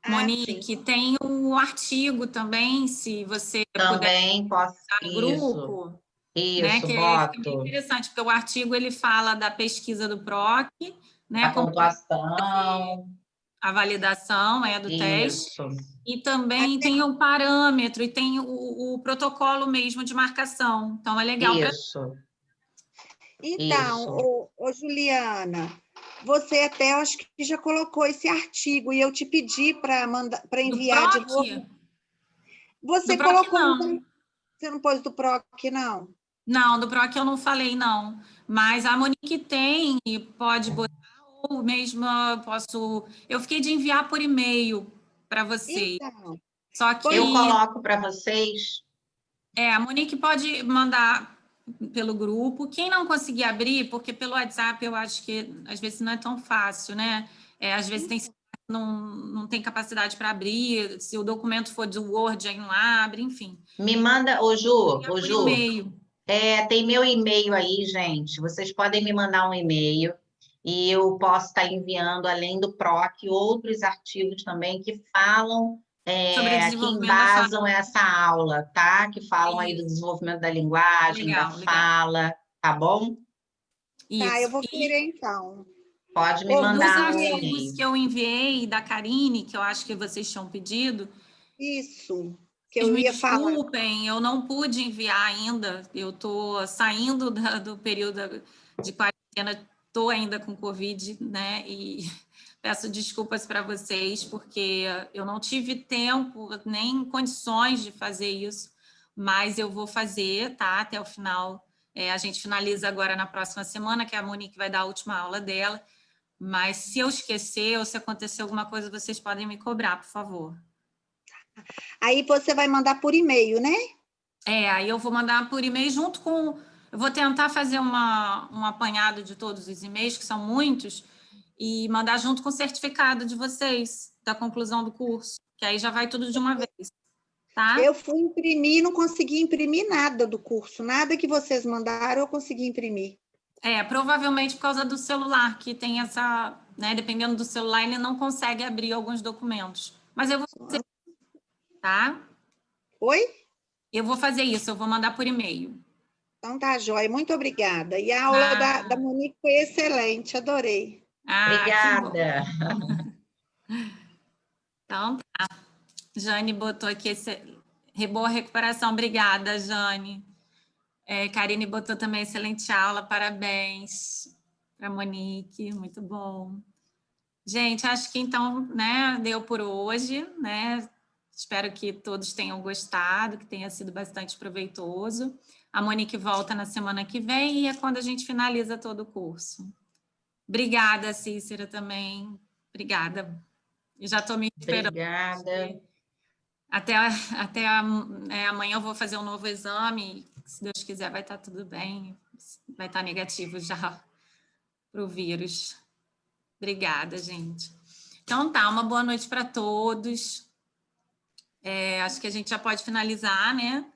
Monique, tem o artigo também, se você puder Também posso. estar no grupo, né? Isso, Que fica bem boto. interessante, porque o artigo ele fala da pesquisa do PROC, né? A Como pontuação. a validação do teste, Isso, e também tem o parâmetro e tem o protocolo mesmo de marcação. Então é legal para isso. Então, Isso. Juliana, você até acho que já colocou esse artigo e eu te pedi para do enviar de PROC. novo. Você Do PROC colocou, não. então, você não pôs do PROC, não? Não, do PROC eu não falei, não. Mas a Monique tem e pode botar, ou mesmo eu posso. Eu fiquei de enviar por e-mail para vocês. Então, Só que Eu coloco para vocês. a Monique pode mandar pelo grupo. Quem não conseguir abrir, porque pelo WhatsApp eu acho que às vezes não é tão fácil, né? Às vezes não tem capacidade para abrir, se o documento for de Word, aí não abre, enfim. Me manda, ô Ju, Por e-mail. tem meu e-mail aí, gente. Vocês podem me mandar um e-mail e eu posso estar enviando, além do PROC, outros artigos também que falam, Sobre o que desenvolvimento da embasam essa aula, tá? Que falam aí do desenvolvimento da linguagem, da Legal. fala, tá bom? tá, Isso. eu vou querer, então. Pode me Dos mandar um artigos e-mail. que eu enviei da Karine, que eu acho que vocês tinham pedido, Isso, que vocês eu me ia falar. desculpem, eu não pude enviar ainda. Eu estou saindo do período de quarentena, estou ainda com Covid, né? E peço desculpas para vocês, porque eu não tive tempo nem condições de fazer isso, mas eu vou fazer, tá? Até o final. A gente finaliza agora na próxima semana, que a Monique vai dar a última aula dela. Mas se eu esquecer ou se acontecer alguma coisa, vocês podem me cobrar, por favor. Aí você vai mandar por e-mail, né? Aí eu vou mandar por e-mail junto com... Eu vou tentar fazer um apanhado de todos os e-mails, que são muitos, e mandar junto com o certificado de vocês, da conclusão do curso, que aí já vai tudo de uma vez, tá? Eu fui imprimir, não consegui imprimir nada do curso, nada que vocês mandaram eu consegui imprimir. Provavelmente por causa do celular, que tem essa... né, dependendo do celular, ele não consegue abrir alguns documentos. Mas eu vou fazer, tá? Oi? Eu vou fazer isso, eu vou mandar por e-mail. Então tá, joia, muito obrigada. E a aula da Monique foi excelente, adorei. Obrigada. Então tá. Jane botou aqui boa recuperação. Obrigada, Jane. Karine botou também excelente aula, parabéns para Monique, muito bom. Gente, acho que então, né, deu por hoje, né? Espero que todos tenham gostado, que tenha sido bastante proveitoso. A Monique volta na semana que vem e é quando a gente finaliza todo o curso. Obrigada, Cícera, também. Obrigada. Eu já estou me esperando. Obrigada. Até amanhã eu vou fazer um novo exame. Se Deus quiser, vai estar tudo bem. Vai estar negativo já para o vírus. Obrigada, gente. Então tá, uma boa noite para todos. Acho que a gente já pode finalizar, né?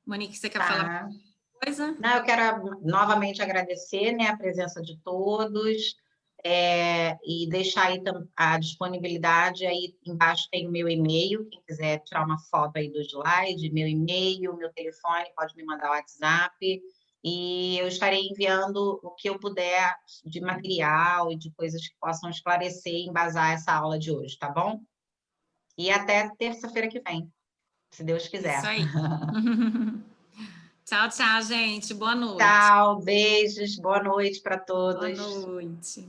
Monique, você quer falar? coisa? Não, eu quero novamente agradecer, né, a presença de todos, e deixar aí a disponibilidade, aí embaixo tem o meu e-mail, quem quiser tirar uma foto aí do slide, meu e-mail, meu telefone, pode me mandar o WhatsApp, e eu estarei enviando o que eu puder de material e de coisas que possam esclarecer e embasar essa aula de hoje, tá bom? E até terça-feira que vem, se Deus quiser. Isso aí. Tchau, tchau, gente. Boa noite. Tchau, beijos, boa noite para Boa todos. noite.